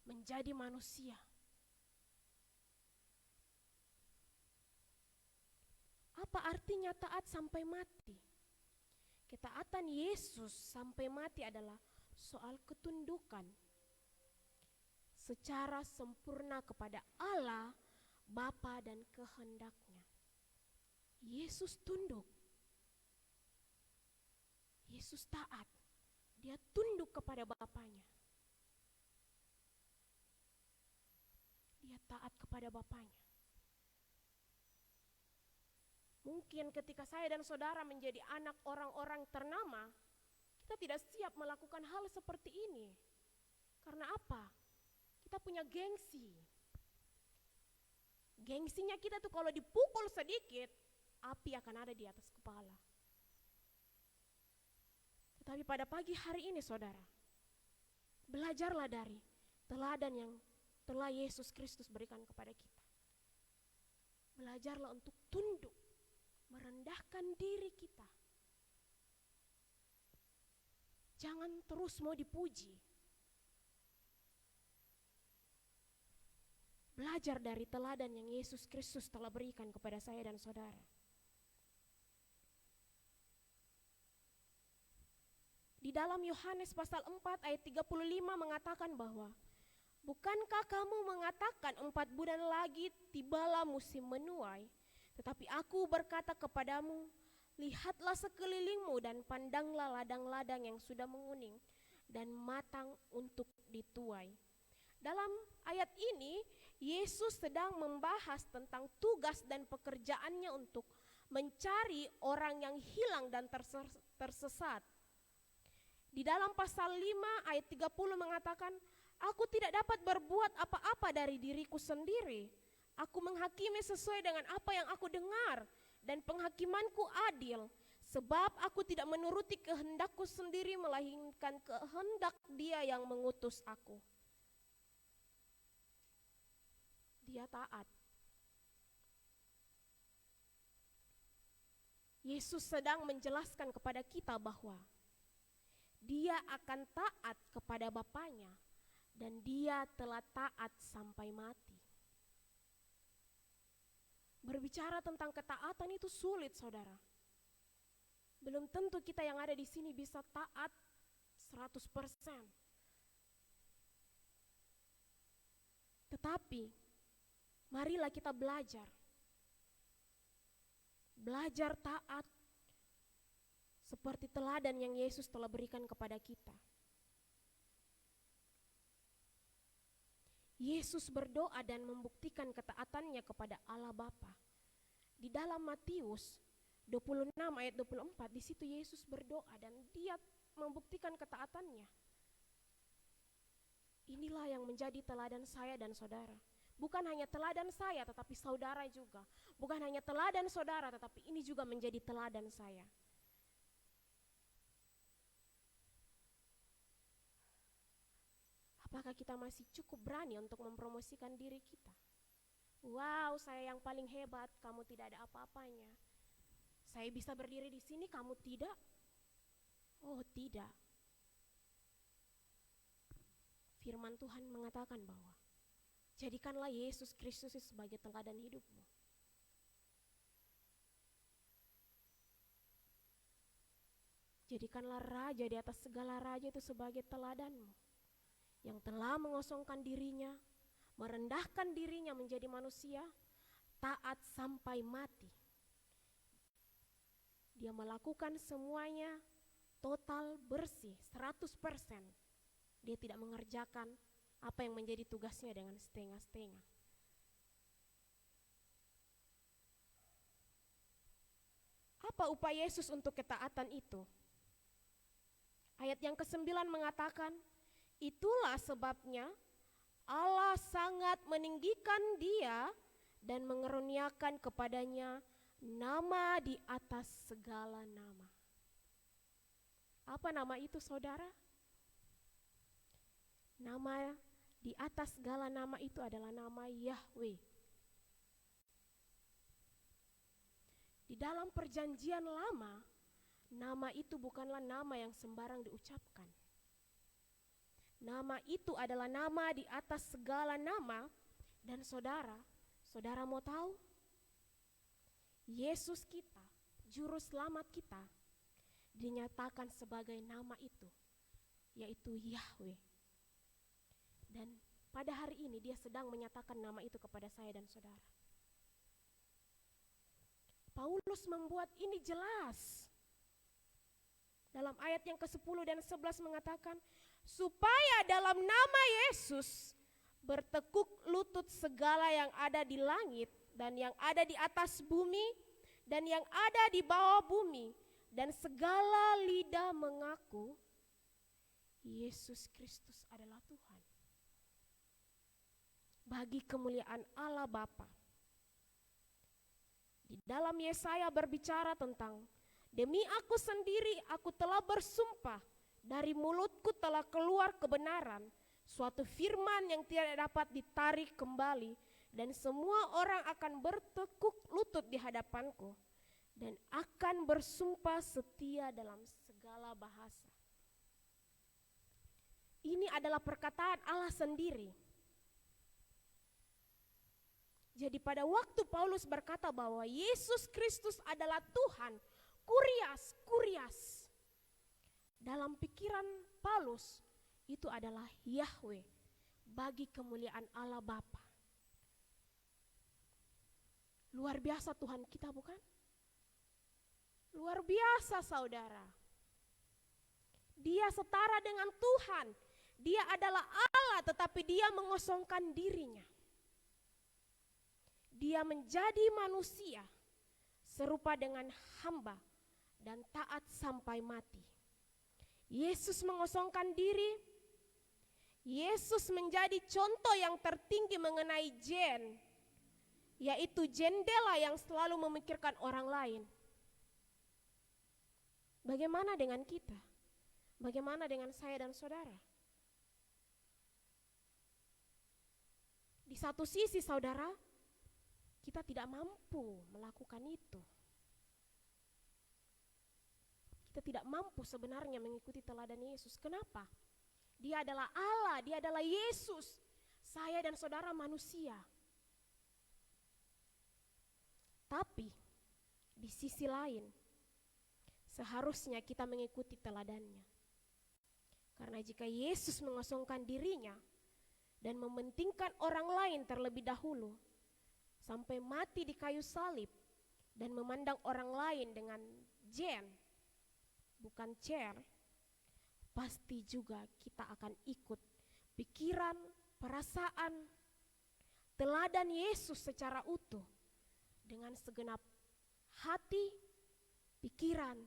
menjadi manusia. Apa artinya taat sampai mati? Ketaatan Yesus sampai mati adalah soal ketundukan secara sempurna kepada Allah Bapa dan kehendaknya. Yesus tunduk. Yesus taat. Dia tunduk kepada Bapanya. Dia taat kepada Bapanya. Mungkin ketika saya dan saudara menjadi anak orang-orang ternama, kita tidak siap melakukan hal seperti ini. Karena apa? Kita punya gengsi. Gengsinya kita tuh kalau dipukul sedikit, api akan ada di atas kepala. Tetapi pada pagi hari ini saudara, belajarlah dari teladan yang telah Yesus Kristus berikan kepada kita. Belajarlah untuk tunduk, merendahkan diri kita. Jangan terus mau dipuji. Belajar dari teladan yang Yesus Kristus telah berikan kepada saya dan saudara. Di dalam Yohanes pasal 4 ayat 35 mengatakan bahwa, bukankah kamu mengatakan 4 bulan lagi tibalah musim menuai? Tetapi aku berkata kepadamu, lihatlah sekelilingmu dan pandanglah ladang-ladang yang sudah menguning, dan matang untuk dituai. Dalam ayat ini, Yesus sedang membahas tentang tugas dan pekerjaannya untuk mencari orang yang hilang dan tersesat. Di dalam pasal 5 ayat 30 mengatakan, "Aku tidak dapat berbuat apa-apa dari diriku sendiri. Aku menghakimi sesuai dengan apa yang aku dengar, dan penghakimanku adil, sebab aku tidak menuruti kehendakku sendiri, melainkan kehendak Dia yang mengutus aku." Dia taat. Yesus sedang menjelaskan kepada kita bahwa Dia akan taat kepada Bapanya, dan Dia telah taat sampai mati. Berbicara tentang ketaatan itu sulit, saudara. Belum tentu kita yang ada di sini bisa taat 100%. Tetapi marilah kita belajar. Belajar taat seperti teladan yang Yesus telah berikan kepada kita. Yesus berdoa dan membuktikan ketaatannya kepada Allah Bapa. Di dalam Matius 26 ayat 24, di situ Yesus berdoa dan Dia membuktikan ketaatannya. Inilah yang menjadi teladan saya dan saudara. Bukan hanya teladan saya, tetapi saudara juga. Bukan hanya teladan saudara, tetapi ini juga menjadi teladan saya. Apakah kita masih cukup berani untuk mempromosikan diri kita? Wow, saya yang paling hebat, kamu tidak ada apa-apanya. Saya bisa berdiri di sini, kamu tidak? Oh, tidak. Firman Tuhan mengatakan bahwa jadikanlah Yesus Kristus sebagai teladan hidupmu. Jadikanlah raja di atas segala raja itu sebagai teladanmu, yang telah mengosongkan dirinya, merendahkan dirinya menjadi manusia, taat sampai mati. Dia melakukan semuanya total bersih, 100%. Dia tidak mengerjakan apa yang menjadi tugasnya dengan setengah-setengah. Apa upaya Yesus untuk ketaatan itu? Ayat yang ke-9 mengatakan, itulah sebabnya Allah sangat meninggikan Dia dan mengeruniakan kepadanya nama di atas segala nama. Apa nama itu, saudara? Nama di atas segala nama itu adalah nama Yahweh. Di dalam perjanjian lama, nama itu bukanlah nama yang sembarang diucapkan. Nama itu adalah nama di atas segala nama. Dan saudara mau tahu? Yesus kita, juru selamat kita, dinyatakan sebagai nama itu, yaitu Yahweh. Dan pada hari ini dia sedang menyatakan nama itu kepada saya dan saudara. Paulus membuat ini jelas. Dalam ayat yang ke-10 dan 11 mengatakan, supaya dalam nama Yesus bertekuk lutut segala yang ada di langit dan yang ada di atas bumi dan yang ada di bawah bumi, dan segala lidah mengaku Yesus Kristus adalah Tuhan, bagi kemuliaan Allah Bapa. Di dalam Yesaya berbicara tentang, demi aku sendiri aku telah bersumpah, dari mulutku telah keluar kebenaran, suatu firman yang tidak dapat ditarik kembali, dan semua orang akan bertekuk lutut di hadapanku, dan akan bersumpah setia dalam segala bahasa. Ini adalah perkataan Allah sendiri. Jadi pada waktu Paulus berkata bahwa Yesus Kristus adalah Tuhan, kurias. Dalam pikiran Paulus, itu adalah Yahweh, bagi kemuliaan Allah Bapa. Luar biasa Tuhan kita, bukan? Luar biasa, saudara. Dia setara dengan Tuhan. Dia adalah Allah, tetapi dia mengosongkan dirinya. Dia menjadi manusia serupa dengan hamba dan taat sampai mati. Yesus mengosongkan diri. Yesus menjadi contoh yang tertinggi mengenai yaitu jendela yang selalu memikirkan orang lain. Bagaimana dengan kita? Bagaimana dengan saya dan saudara? Di satu sisi saudara, kita tidak mampu melakukan itu. Kita tidak mampu sebenarnya mengikuti teladan Yesus. Kenapa? Dia adalah Allah, dia adalah Yesus. Saya dan saudara manusia. Tapi di sisi lain, seharusnya kita mengikuti teladannya. Karena jika Yesus mengosongkan dirinya dan mementingkan orang lain terlebih dahulu, sampai mati di kayu salib dan memandang orang lain dengan bukan chair, pasti juga kita akan ikut pikiran, perasaan, teladan Yesus secara utuh dengan segenap hati, pikiran,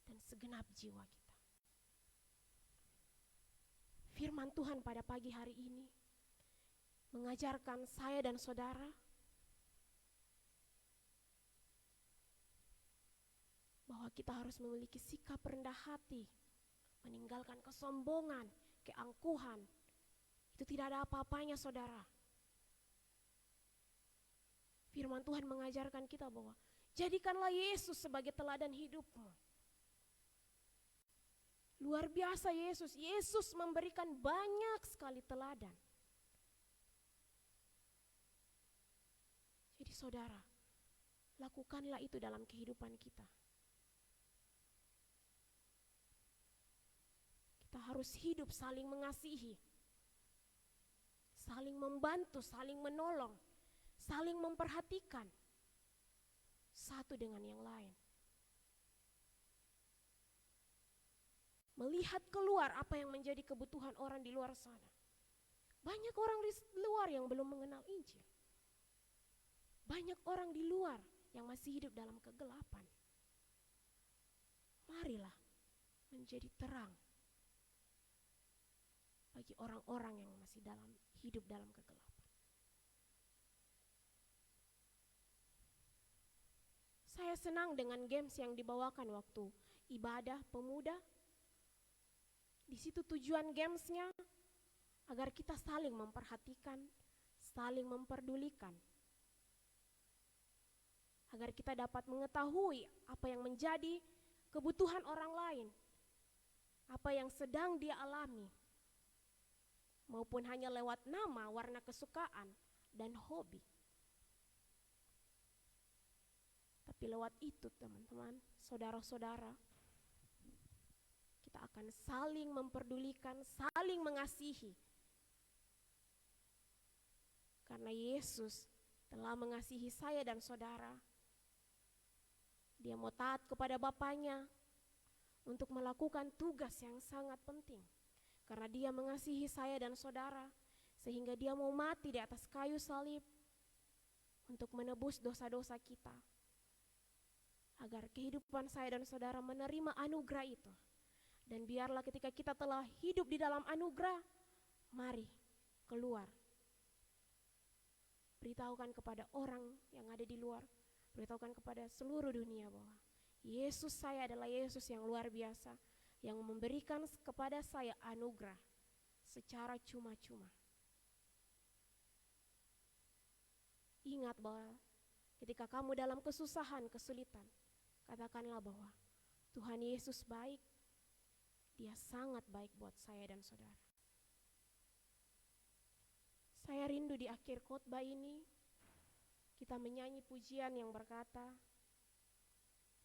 dan segenap jiwa kita. Firman Tuhan pada pagi hari ini mengajarkan saya dan saudara bahwa kita harus memiliki sikap rendah hati, meninggalkan kesombongan, keangkuhan. Itu tidak ada apa-apanya saudara. Firman Tuhan mengajarkan kita bahwa jadikanlah Yesus sebagai teladan hidupmu. Luar biasa Yesus. Yesus memberikan banyak sekali teladan. Jadi saudara, lakukanlah itu dalam kehidupan kita. Kita harus hidup saling mengasihi, saling membantu, saling menolong, saling memperhatikan satu dengan yang lain. Melihat keluar apa yang menjadi kebutuhan orang di luar sana. Banyak orang di luar yang belum mengenal Injil. Banyak orang di luar yang masih hidup dalam kegelapan. Marilah menjadi terang bagi orang-orang yang masih hidup dalam kegelapan. Saya senang dengan games yang dibawakan waktu ibadah pemuda. Di situ tujuan gamesnya agar kita saling memperhatikan, saling memperdulikan. Agar kita dapat mengetahui apa yang menjadi kebutuhan orang lain, apa yang sedang dia alami, maupun hanya lewat nama, warna kesukaan, dan hobi. Tapi lewat itu teman-teman, saudara-saudara, kita akan saling memperdulikan, saling mengasihi. Karena Yesus telah mengasihi saya dan saudara. Dia mau taat kepada Bapaknya untuk melakukan tugas yang sangat penting. Karena dia mengasihi saya dan saudara, sehingga dia mau mati di atas kayu salib untuk menebus dosa-dosa kita. Agar kehidupan saya dan saudara menerima anugerah itu. Dan biarlah ketika kita telah hidup di dalam anugerah, mari keluar. Beritahukan kepada orang yang ada di luar, beritahukan kepada seluruh dunia bahwa Yesus saya adalah Yesus yang luar biasa, yang memberikan kepada saya anugerah secara cuma-cuma. Ingat bahwa ketika kamu dalam kesusahan, kesulitan, katakanlah bahwa Tuhan Yesus baik. Dia sangat baik buat saya dan saudara. Saya rindu di akhir khotbah ini kita menyanyi pujian yang berkata,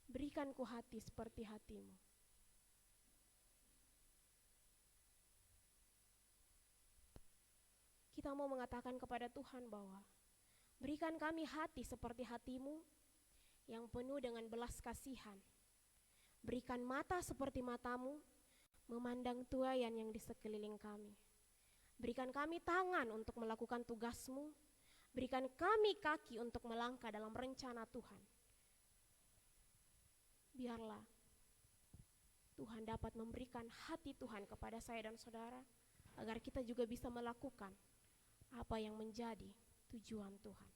berikanku hati seperti hatimu. Kita mau mengatakan kepada Tuhan bahwa berikan kami hati seperti hatimu yang penuh dengan belas kasihan. Berikan mata seperti matamu, memandang tuaian yang di sekeliling kami. Berikan kami tangan untuk melakukan tugas-Mu. Berikan kami kaki untuk melangkah dalam rencana Tuhan. Biarlah Tuhan dapat memberikan hati Tuhan kepada saya dan saudara, agar kita juga bisa melakukan apa yang menjadi tujuan Tuhan.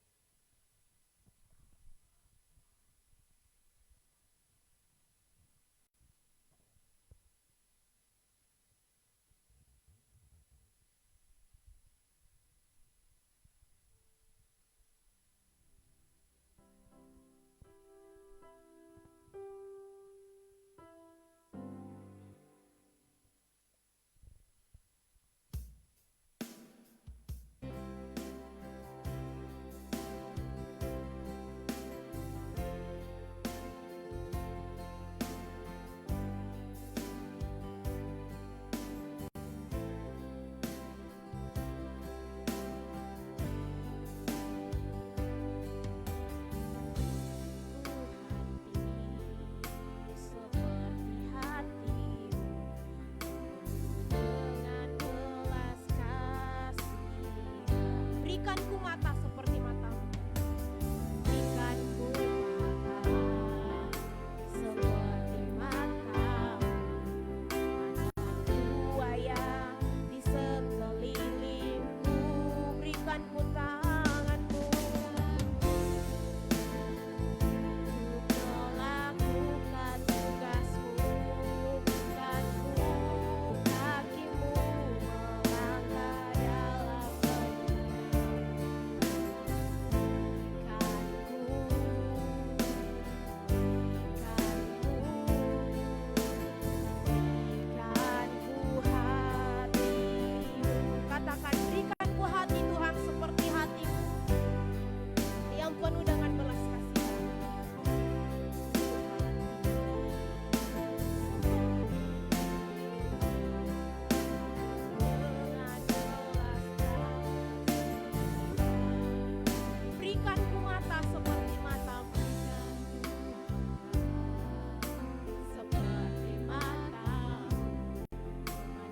Berikanku mata seperti matamu. Berikanku mata seperti matamu. Buaya di sekelilingku. Berikanku tanganmu. Untuk melakukan tugasmu. Berikanku kakimu melangkah dalam katakan, berikanku hati Tuhan seperti hati-Mu yang penuh dengan belas kasihan. Berikanku mata seperti mata-Mu. Seperti mata-Mu.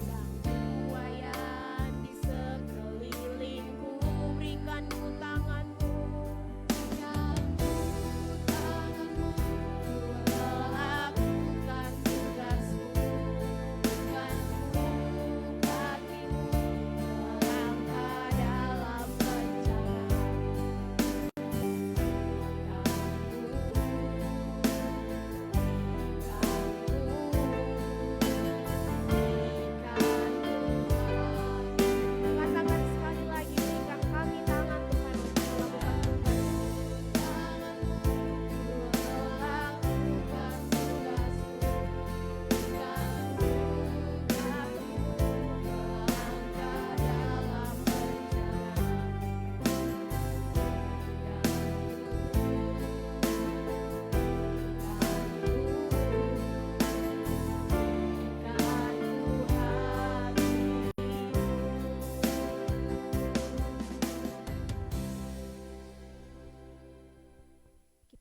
Memandang buaya di sekelilingku. Berikanku tangan-Mu. Melakukan tugas-Mu. Berikanku kakimu melangkah dalam katakan sekali lagi, berikan kami tangan Tuhan untuk melakukan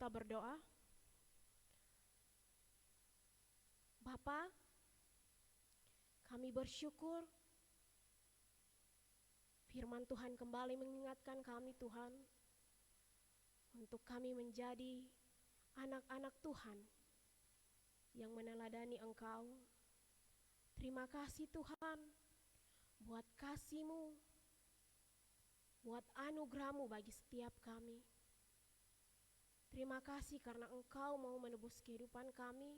Kita berdoa. Bapa, kami bersyukur firman Tuhan kembali mengingatkan kami Tuhan, untuk kami menjadi anak-anak Tuhan yang meneladani Engkau. Terima kasih Tuhan buat kasih-Mu, buat anugerah-Mu bagi setiap kami. Terima kasih karena Engkau mau menebus kehidupan kami.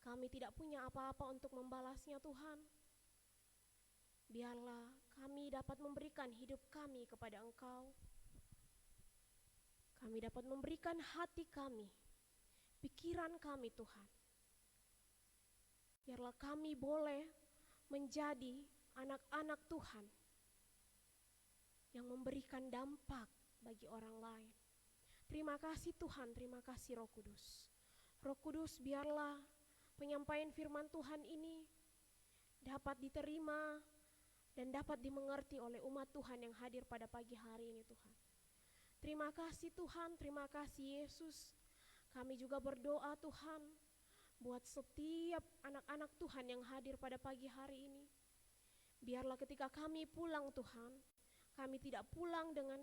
Kami tidak punya apa-apa untuk membalasnya Tuhan. Biarlah kami dapat memberikan hidup kami kepada Engkau. Kami dapat memberikan hati kami, pikiran kami Tuhan. Biarlah kami boleh menjadi anak-anak Tuhan yang memberikan dampak bagi orang lain. Terima kasih Tuhan, terima kasih Roh Kudus. Roh Kudus, biarlah penyampaian firman Tuhan ini dapat diterima dan dapat dimengerti oleh umat Tuhan yang hadir pada pagi hari ini Tuhan. Terima kasih Tuhan, terima kasih Yesus. Kami juga berdoa Tuhan, buat setiap anak-anak Tuhan yang hadir pada pagi hari ini. Biarlah ketika kami pulang Tuhan, kami tidak pulang dengan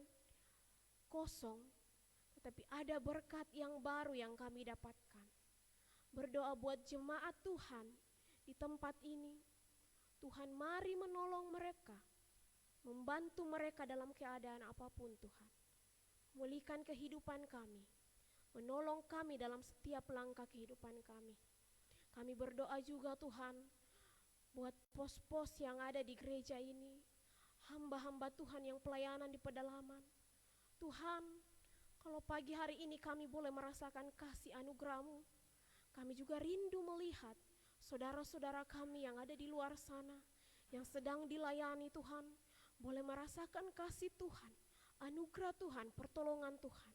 kosong, tetapi ada berkat yang baru yang kami dapatkan. Berdoa buat jemaat Tuhan di tempat ini. Tuhan, mari menolong mereka, membantu mereka dalam keadaan apapun Tuhan. Mulihkan kehidupan kami, menolong kami dalam setiap langkah kehidupan kami. Kami berdoa juga Tuhan, buat pos-pos yang ada di gereja ini, hamba-hamba Tuhan yang pelayanan di pedalaman. Tuhan, kalau pagi hari ini kami boleh merasakan kasih anugerah-Mu, kami juga rindu melihat saudara-saudara kami yang ada di luar sana, yang sedang dilayani Tuhan, boleh merasakan kasih Tuhan, anugerah Tuhan, pertolongan Tuhan.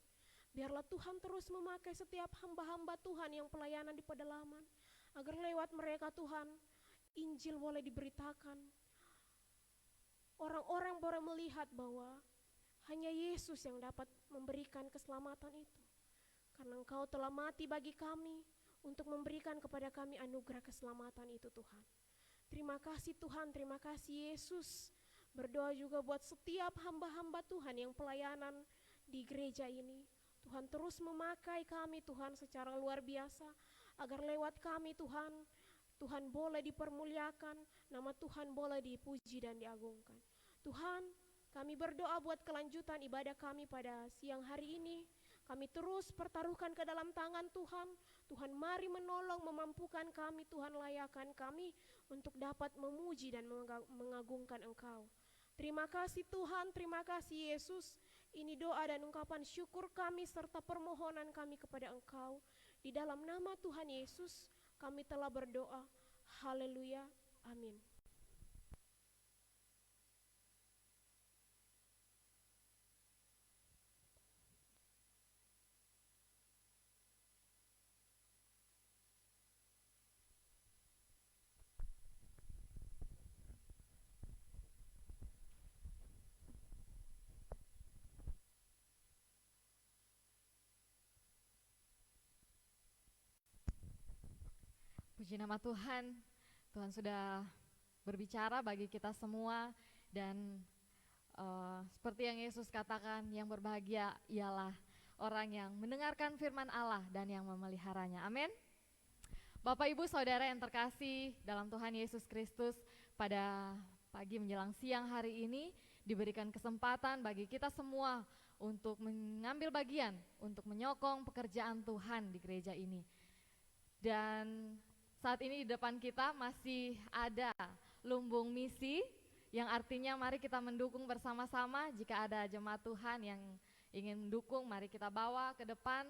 Biarlah Tuhan terus memakai setiap hamba-hamba Tuhan yang pelayanan di pedalaman, agar lewat mereka Tuhan, Injil boleh diberitakan. Orang-orang boleh melihat bahwa hanya Yesus yang dapat memberikan keselamatan itu. Karena Engkau telah mati bagi kami untuk memberikan kepada kami anugerah keselamatan itu Tuhan. Terima kasih Tuhan, terima kasih Yesus. Berdoa juga buat setiap hamba-hamba Tuhan yang pelayanan di gereja ini. Tuhan terus memakai kami Tuhan secara luar biasa, agar lewat kami Tuhan, Tuhan boleh dipermuliakan, nama Tuhan boleh dipuji dan diagungkan. Tuhan, kami berdoa buat kelanjutan ibadah kami pada siang hari ini. Kami terus pertaruhkan ke dalam tangan Tuhan. Tuhan, mari menolong, memampukan kami, Tuhan layakan kami untuk dapat memuji dan mengagungkan Engkau. Terima kasih Tuhan, terima kasih Yesus. Ini doa dan ungkapan syukur kami serta permohonan kami kepada Engkau. Di dalam nama Tuhan Yesus kami telah berdoa. Haleluya, amin. Puji nama Tuhan, Tuhan sudah berbicara bagi kita semua dan seperti yang Yesus katakan, yang berbahagia ialah orang yang mendengarkan firman Allah dan yang memeliharanya. Amin. Bapak Ibu Saudara yang terkasih dalam Tuhan Yesus Kristus, pada pagi menjelang siang hari ini diberikan kesempatan bagi kita semua untuk mengambil bagian, untuk menyokong pekerjaan Tuhan di gereja ini. Dan saat ini di depan kita masih ada lumbung misi, yang artinya mari kita mendukung bersama-sama. Jika ada jemaat Tuhan yang ingin mendukung, mari kita bawa ke depan.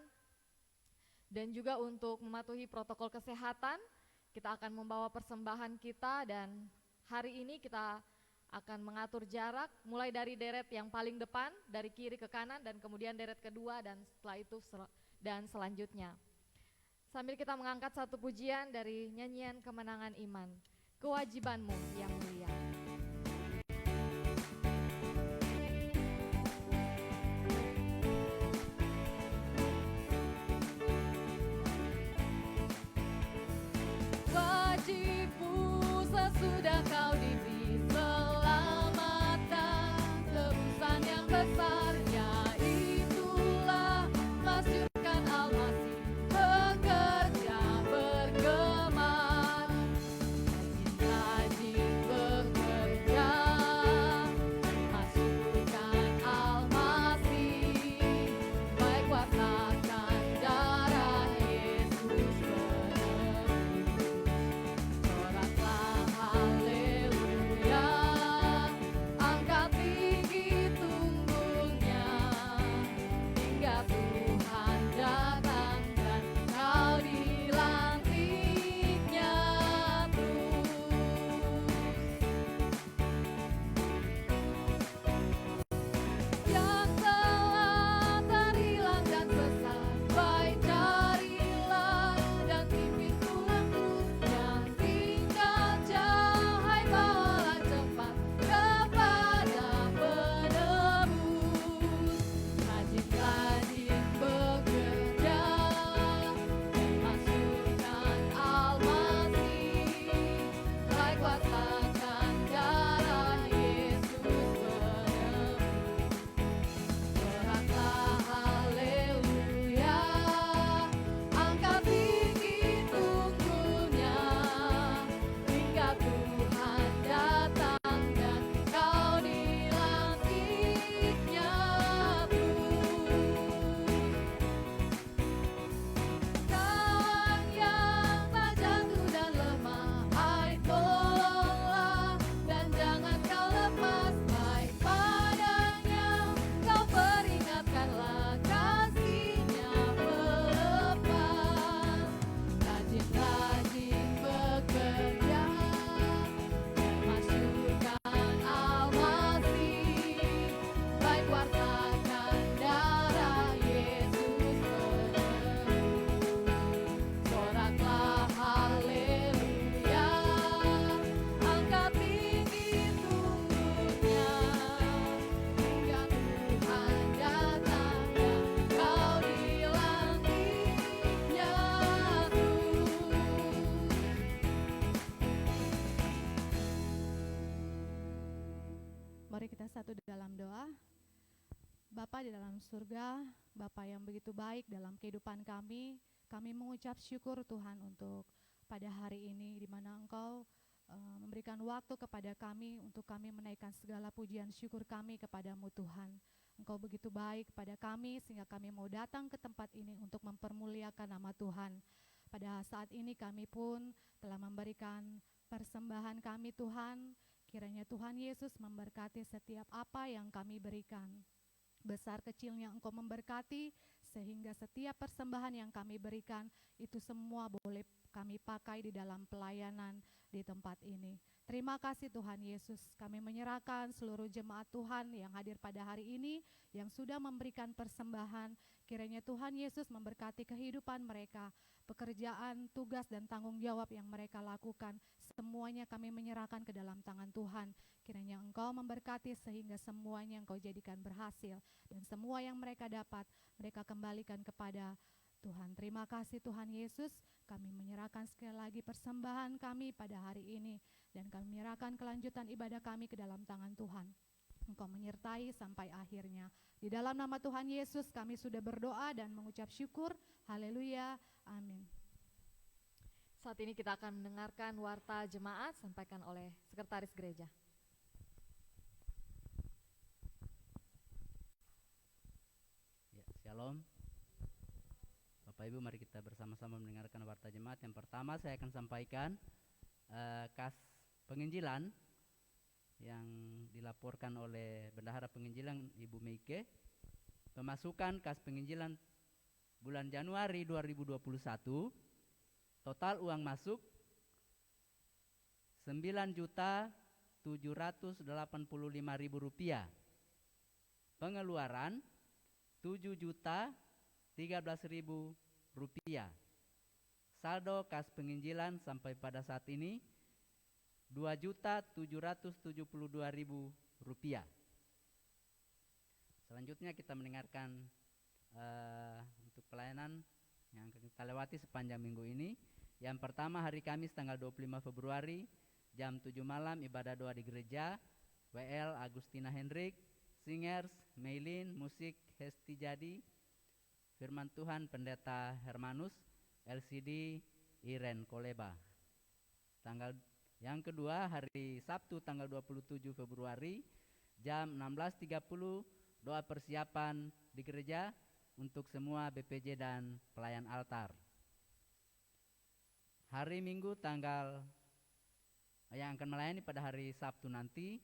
Dan juga untuk mematuhi protokol kesehatan, kita akan membawa persembahan kita, dan hari ini kita akan mengatur jarak mulai dari deret yang paling depan, dari kiri ke kanan, dan kemudian deret kedua, dan setelah itu dan selanjutnya. Sambil kita mengangkat satu pujian dari nyanyian Kemenangan Iman, Kewajibanmu yang Mulia. Wajibmu sesudah kau diberi selamatan, tebusan yang besar, yaitulah masyurkan Al-Masih. Bekerja bersatu dalam doa. Bapa di dalam surga, Bapa yang begitu baik dalam kehidupan kami mengucap syukur Tuhan untuk pada hari ini di mana Engkau memberikan waktu kepada kami untuk kami menaikkan segala pujian syukur kami kepadamu Tuhan. Engkau begitu baik pada kami sehingga kami mau datang ke tempat ini untuk mempermuliakan nama Tuhan. Pada saat ini kami pun telah memberikan persembahan kami Tuhan. Kiranya Tuhan Yesus memberkati setiap apa yang kami berikan. Besar kecilnya Engkau memberkati sehingga setiap persembahan yang kami berikan itu semua boleh kami pakai di dalam pelayanan di tempat ini. Terima kasih Tuhan Yesus, kami menyerahkan seluruh jemaat Tuhan yang hadir pada hari ini, yang sudah memberikan persembahan. Kiranya Tuhan Yesus memberkati kehidupan mereka, pekerjaan, tugas dan tanggung jawab yang mereka lakukan. Semuanya kami menyerahkan ke dalam tangan Tuhan. Kiranya Engkau memberkati sehingga semuanya Engkau jadikan berhasil. Dan semua yang mereka dapat, mereka kembalikan kepada Tuhan. Terima kasih Tuhan Yesus, kami menyerahkan sekali lagi persembahan kami pada hari ini. Dan kami menyerahkan kelanjutan ibadah kami ke dalam tangan Tuhan. Engkau menyertai sampai akhirnya. Di dalam nama Tuhan Yesus kami sudah berdoa dan mengucap syukur. Haleluya, amin. Saat ini kita akan mendengarkan warta jemaat sampaikan oleh Sekretaris Gereja. Ya, shalom. Bapak Ibu, mari kita bersama-sama mendengarkan warta jemaat. Yang pertama saya akan sampaikan kas penginjilan yang dilaporkan oleh Bendahara Penginjilan Ibu Meike. Pemasukan kas penginjilan bulan Januari 2021, total uang masuk 9.785.000 rupiah. Pengeluaran 7.013.000 rupiah. Saldo kas penginjilan sampai pada saat ini 2.772.000 rupiah. Selanjutnya kita mendengarkan untuk pelayanan yang akan kita lewati sepanjang minggu ini. Yang pertama hari Kamis tanggal 25 Februari jam 7 malam ibadah doa di gereja. WL Agustina Hendrik, Singers Meilin, musik Hesti Jadi, firman Tuhan Pendeta Hermanus, LCD Iren Koleba. Tanggal yang kedua hari Sabtu tanggal 27 Februari jam 16.30 doa persiapan di gereja untuk semua BPJ dan pelayan altar. Hari Minggu tanggal yang akan melayani pada hari Sabtu nanti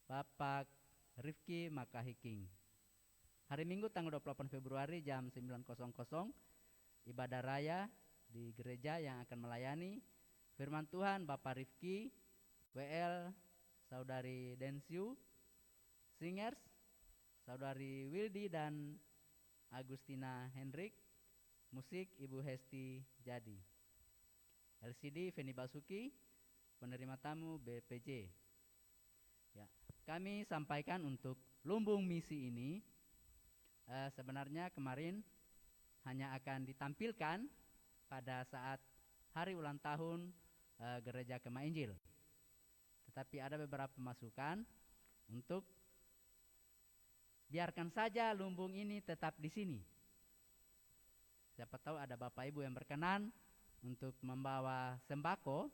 Bapak Rifki Makahiking. Hari Minggu tanggal 28 Februari jam 9.00 ibadah raya di gereja yang akan melayani firman Tuhan Bapak Rifki, WL Saudari Densiu, Singers Saudari Wildi dan Agustina Hendrik, musik Ibu Hesti Jadi. LCD Feni Basuki, penerima tamu BPJ. Ya, kami sampaikan untuk lumbung misi ini sebenarnya kemarin hanya akan ditampilkan pada saat hari ulang tahun Gereja Kemah Injil. Tetapi ada beberapa masukan untuk biarkan saja lumbung ini tetap di sini. Siapa tahu ada Bapak Ibu yang berkenan untuk membawa sembako,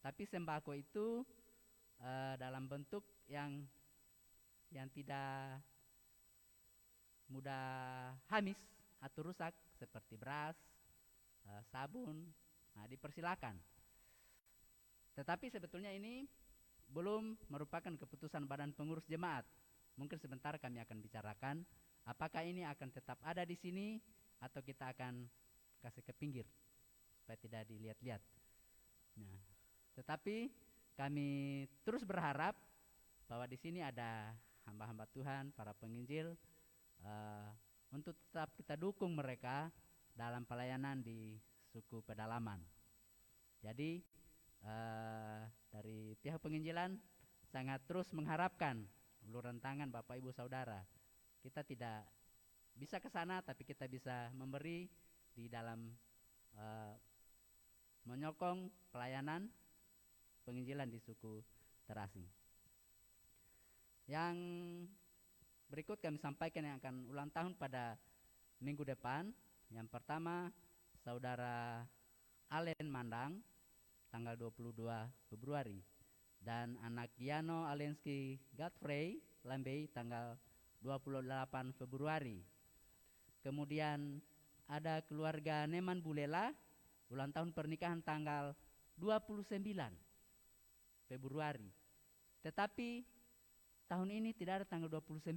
tapi sembako itu dalam bentuk yang tidak mudah habis atau rusak seperti beras, sabun. Nah, dipersilakan. Tetapi sebetulnya ini belum merupakan keputusan badan pengurus jemaat. Mungkin sebentar kami akan bicarakan apakah ini akan tetap ada di sini atau kita akan kasih ke pinggir supaya tidak dilihat-lihat. Nah, tetapi kami terus berharap bahwa di sini ada hamba-hamba Tuhan, para penginjil, untuk tetap kita dukung mereka dalam pelayanan di suku pedalaman. Jadi dari pihak penginjilan sangat terus mengharapkan uluran tangan Bapak Ibu Saudara. Kita tidak bisa ke sana, tapi kita bisa memberi di dalam menyokong pelayanan penginjilan di suku terasing. Yang berikut kami sampaikan yang akan ulang tahun pada minggu depan. Yang pertama, Saudara Allen Mandang, tanggal 22 Februari. Dan anak Giano Alensky Godfrey Lambey, tanggal 28 Februari. Kemudian ada keluarga Neman Bulela, ulang tahun pernikahan tanggal 29 Februari. Tetapi tahun ini tidak ada tanggal 29.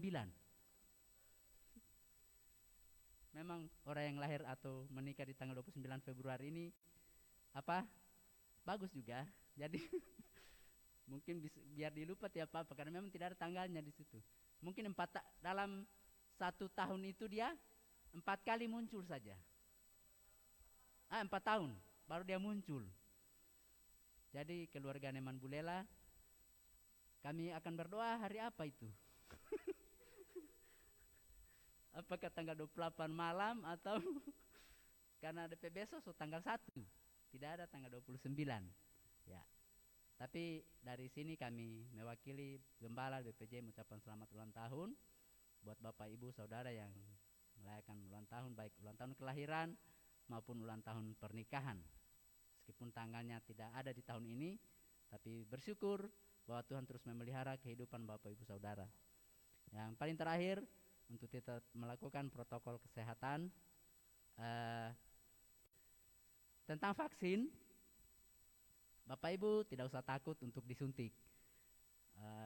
Memang orang yang lahir atau menikah di tanggal 29 Februari ini bagus juga. Jadi mungkin biar dilupa ya apa karena memang tidak ada tanggalnya di situ. Mungkin dalam 1 tahun itu dia 4 kali muncul saja. 4 tahun baru dia muncul. Jadi keluarga Neman Bulela, kami akan berdoa hari apa itu? Apakah tanggal 28 malam atau karena DP besok tanggal 1. Tidak ada tanggal 29. Ya. Tapi dari sini kami mewakili Gembala BPJ mengucapkan selamat ulang tahun buat Bapak Ibu Saudara yang merayakan ulang tahun, baik ulang tahun kelahiran maupun ulang tahun pernikahan. Meskipun tanggalnya tidak ada di tahun ini, tapi bersyukur bahwa Tuhan terus memelihara kehidupan Bapak Ibu Saudara. Yang paling terakhir, untuk kita melakukan protokol kesehatan tentang vaksin. Bapak Ibu tidak usah takut untuk disuntik.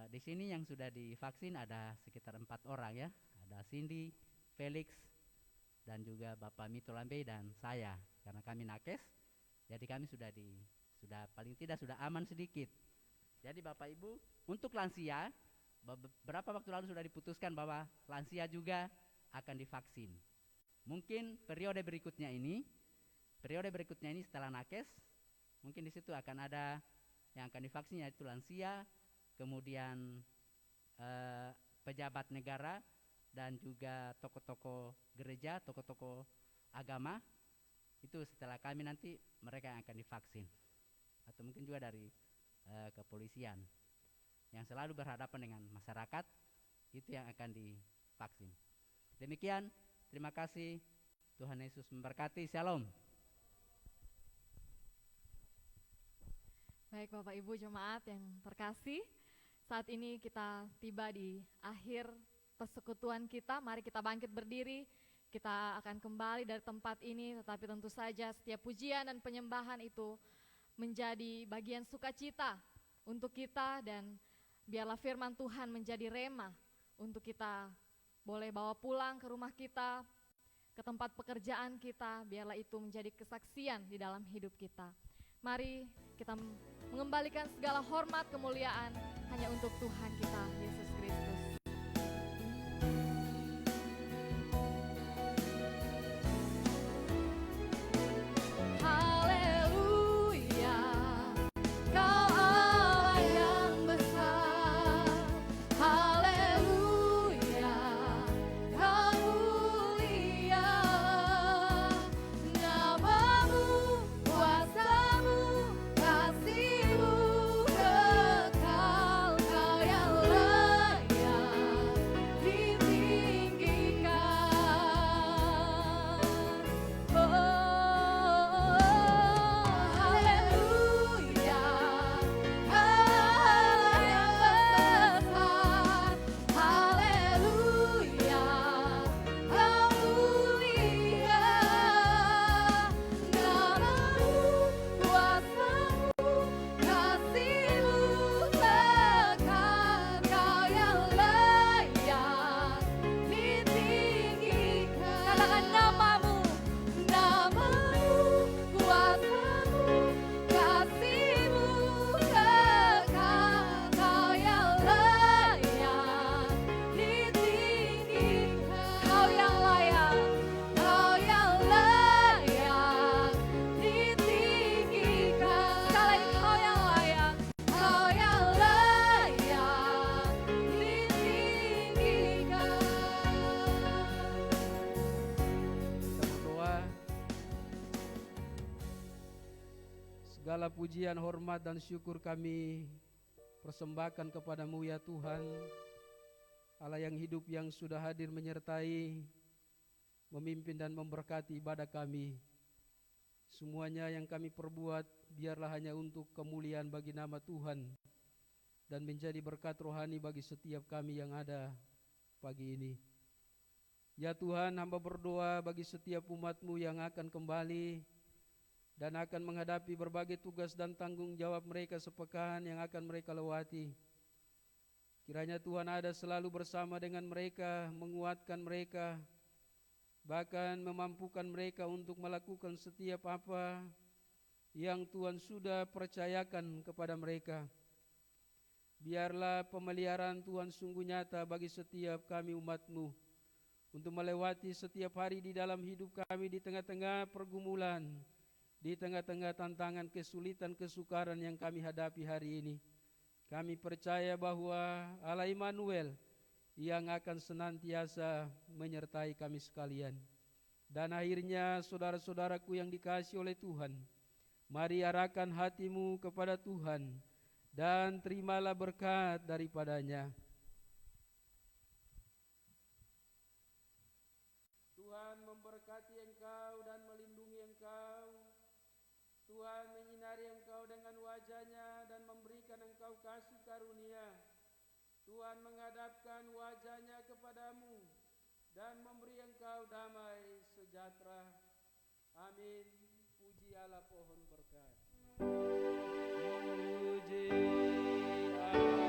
Di sini yang sudah divaksin ada sekitar 4 orang ya. Ada Cindy, Felix, dan juga Bapak Mito Lambey dan saya. Karena kami nakes, jadi kami sudah paling tidak sudah aman sedikit. Jadi Bapak Ibu, untuk lansia, beberapa waktu lalu sudah diputuskan bahwa lansia juga akan divaksin. Mungkin periode berikutnya ini setelah nakes, mungkin di situ akan ada yang akan divaksin yaitu lansia, kemudian pejabat negara dan juga tokoh-tokoh gereja, tokoh-tokoh agama. Itu setelah kami nanti mereka yang akan divaksin. Atau mungkin juga dari kepolisian yang selalu berhadapan dengan masyarakat, itu yang akan divaksin. Demikian, terima kasih. Tuhan Yesus memberkati. Shalom. Baik Bapak Ibu jemaat yang terkasih, saat ini kita tiba di akhir persekutuan kita. Mari kita bangkit berdiri, kita akan kembali dari tempat ini. Tetapi tentu saja setiap pujian dan penyembahan itu menjadi bagian sukacita untuk kita. Dan biarlah firman Tuhan menjadi rema untuk kita boleh bawa pulang ke rumah kita, ke tempat pekerjaan kita. Biarlah itu menjadi kesaksian di dalam hidup kita. Mari kita mengembalikan segala hormat kemuliaan hanya untuk Tuhan kita, Yesus Kristus. Haleluya, Kau Allah yang besar. Haleluya, Kau mulia. Namamu, kuasamu, kasih-Mu kekal. Kau yang layak ditinggikan. Haleluya, Allah yang besar. Haleluya, Kau mulia. Namamu, kuasamu, kasih-Mu kekal. Kau yang layak ditinggikan. Katakan namamu, kuasamu, kasih-Mu kekal. Kau yang layak ditinggikan. Kau yang layak, Kau yang layak ditinggikan. Sekali lagi, Kau yang layak, Kau yang layak ditinggikan. Kita berdoa. Segala pujian, hormat, dan syukur kami persembahkan kepadamu ya Tuhan. Allah yang hidup yang sudah hadir menyertai, memimpin dan memberkati ibadah kami. Semuanya yang kami perbuat biarlah hanya untuk kemuliaan bagi nama Tuhan dan menjadi berkat rohani bagi setiap kami yang ada pagi ini. Ya Tuhan, hamba berdoa bagi setiap umat-Mu yang akan kembali dan akan menghadapi berbagai tugas dan tanggung jawab mereka sepekan yang akan mereka lewati. Kiranya Tuhan ada selalu bersama dengan mereka, menguatkan mereka, bahkan memampukan mereka untuk melakukan setiap apa yang Tuhan sudah percayakan kepada mereka. Biarlah pemeliharaan Tuhan sungguh nyata bagi setiap kami umat-Mu untuk melewati setiap hari di dalam hidup kami di tengah-tengah pergumulan, di tengah-tengah tantangan, kesulitan, kesukaran yang kami hadapi hari ini. Kami percaya bahwa Allah Immanuel yang akan senantiasa menyertai kami sekalian. Dan akhirnya saudara-saudaraku yang dikasihi oleh Tuhan, mari arahkan hatimu kepada Tuhan dan terimalah berkat daripadanya. Tuhan memberkati engkau dan melindungi engkau. Tuhan menyinari engkau dengan wajah-Nya dan memberikan engkau kasih karunia. Tuhan menghadapkan wajah-Nya kepadamu dan memberi engkau damai sejahtera. Amin. Puji Allah, pohon berkat. Puji Allah.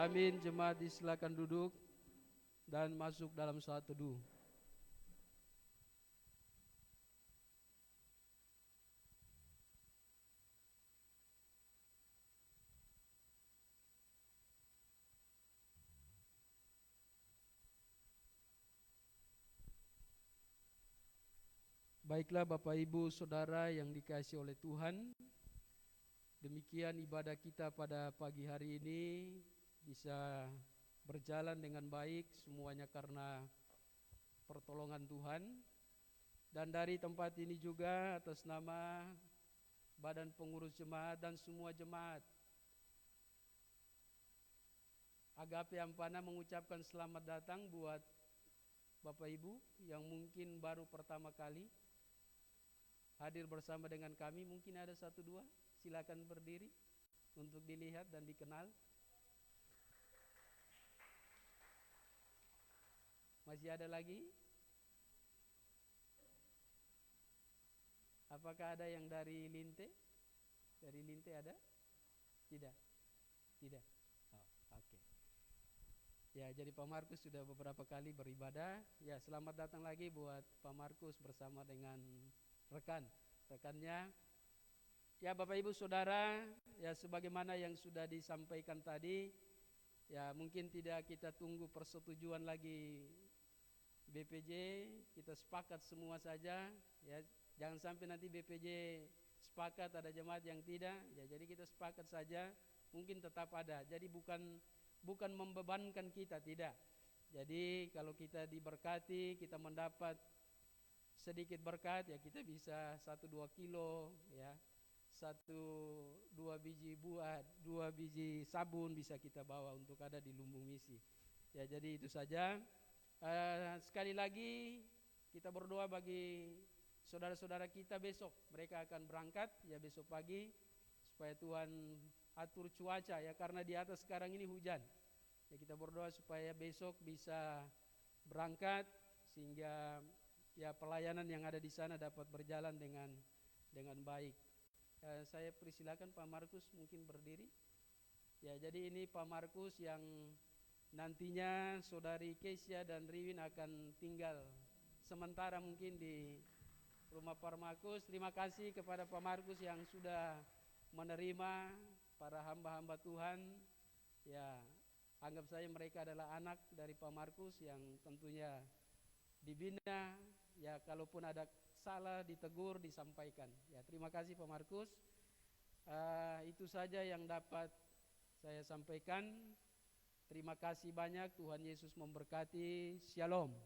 Amin. Jemaat disilakan duduk dan masuk dalam saat teduh. Baiklah Bapak Ibu Saudara yang dikasihi oleh Tuhan, demikian ibadah kita pada pagi hari ini bisa berjalan dengan baik, semuanya karena pertolongan Tuhan. Dan dari tempat ini juga atas nama Badan Pengurus Jemaat dan semua jemaat, Agape Ampana mengucapkan selamat datang buat Bapak Ibu yang mungkin baru pertama kali hadir bersama dengan kami. Mungkin ada satu dua, silakan berdiri untuk dilihat dan dikenal. Masih ada lagi? Apakah ada yang dari Linte? Dari Linte ada? Tidak? Tidak? Oh, oke. Ya, jadi Pak Markus sudah beberapa kali beribadah. Ya, selamat datang lagi buat Pak Markus bersama dengan rekannya. Ya, Bapak Ibu Saudara, ya sebagaimana yang sudah disampaikan tadi, ya mungkin tidak kita tunggu persetujuan lagi BPJ, kita sepakat semua saja, ya jangan sampai nanti BPJ sepakat ada jemaat yang tidak, ya jadi kita sepakat saja, mungkin tetap ada. Jadi bukan membebankan kita, tidak. Jadi kalau kita diberkati, kita mendapat sedikit berkat, ya kita bisa 1-2 kilo, ya 1-2 biji buah, 2 biji sabun bisa kita bawa untuk ada di lumbung misi. Ya jadi itu saja. Sekali lagi kita berdoa bagi saudara-saudara kita besok, mereka akan berangkat ya besok pagi, supaya Tuhan atur cuaca ya, karena di atas sekarang ini hujan. Ya kita berdoa supaya besok bisa berangkat sehingga ya pelayanan yang ada di sana dapat berjalan dengan baik. Saya persilakan Pak Markus mungkin berdiri. Ya jadi ini Pak Markus yang nantinya saudari Kesia dan Riwin akan tinggal sementara mungkin di rumah Pak Markus. Terima kasih kepada Pak Markus yang sudah menerima para hamba-hamba Tuhan. Ya, anggap saja mereka adalah anak dari Pak Markus yang tentunya dibina. Ya, kalaupun ada salah ditegur, disampaikan. Ya, terima kasih Pak Markus. Itu saja yang dapat saya sampaikan. Terima kasih banyak, Tuhan Yesus memberkati. Shalom.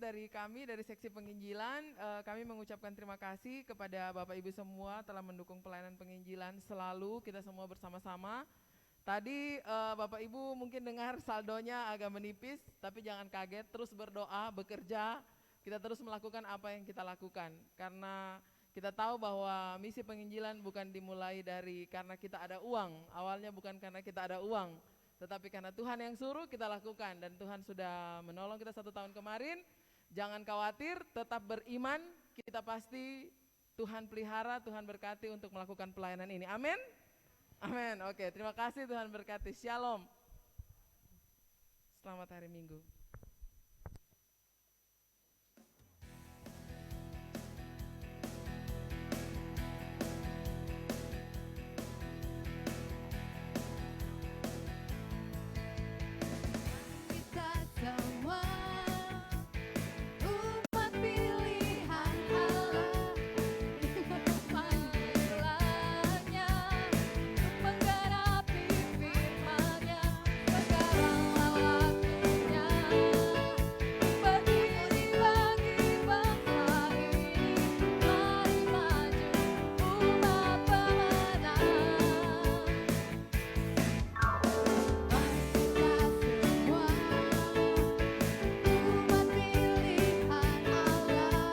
Dari kami, dari seksi penginjilan, kami mengucapkan terima kasih kepada Bapak Ibu semua telah mendukung pelayanan penginjilan selalu, kita semua bersama-sama. Tadi Bapak Ibu mungkin dengar saldonya agak menipis, tapi jangan kaget, terus berdoa, bekerja, kita terus melakukan apa yang kita lakukan. Karena kita tahu bahwa misi penginjilan bukan dimulai dari karena kita ada uang, awalnya bukan karena kita ada uang, tetapi karena Tuhan yang suruh kita lakukan, dan Tuhan sudah menolong kita 1 tahun kemarin. Jangan khawatir, tetap beriman, kita pasti Tuhan pelihara, Tuhan berkati untuk melakukan pelayanan ini. Amin? Amin. Oke, terima kasih, Tuhan berkati. Shalom. Selamat hari Minggu. Kita semua umat pilihan Allah, panggilannya untuk menggenapi firman-Nya. Sekaranglah waktunya berdiri bagi bangsa ini. Mari maju umat pemenang. Mari kita semua umat pilihan Allah,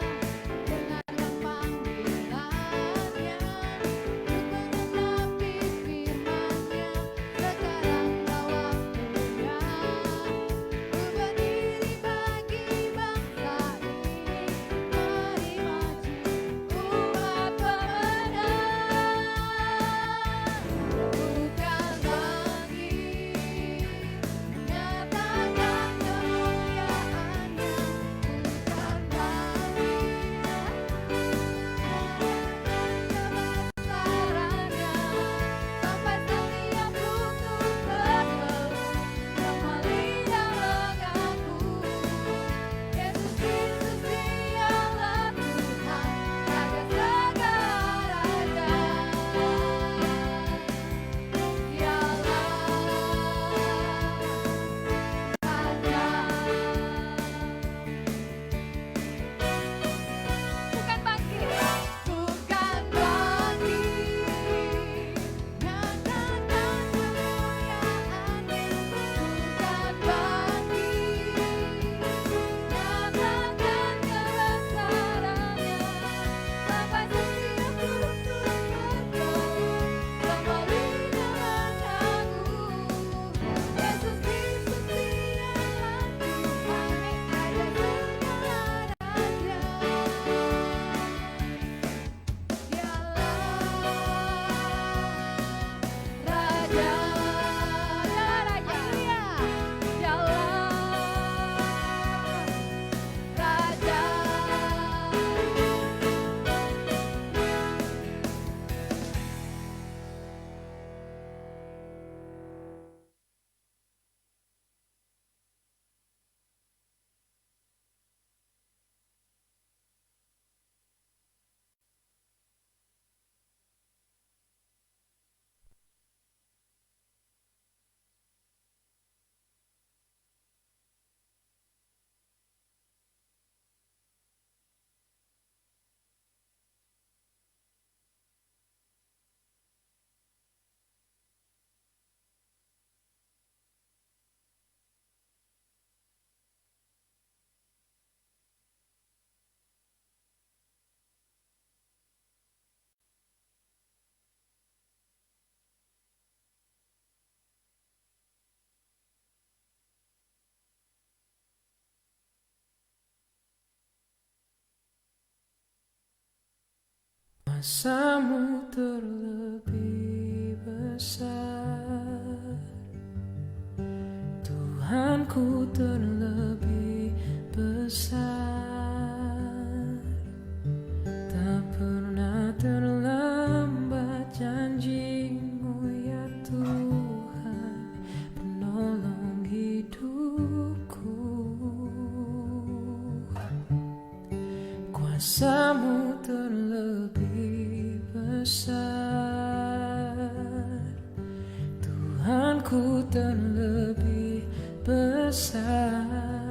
dengarkan panggilannya untuk menggenapi firman-Nya. Sekaranglah waktunya berdiri bagi bangsa ini. Mari maju umat pemenang. Bukan lagi nyatakan kemuliaan-Nya, bukan lagi kebesaran-Nya, sampai setiap lutut bertelut, semua lidah mengaku, Yesus Kristus Dialah Tuhan, Raja segala raja. Bukan bangkit, bukan lagi nyatakan kemuliaan-Nya, bukan bangkit nyatakan kebesaran-Nya, sampai setiap lutut bertelut, semua lidah mengaku, Yesus Kristus Dialah Tuhan, Raja segala raja. Kuasamu terlebih besar, Tuhanku terlebih besar. Tak pernah terlambat janjimu ya Tuhan, penolong hidupku. Kuasamu terlebih besar, Tuhanku terlebih besar.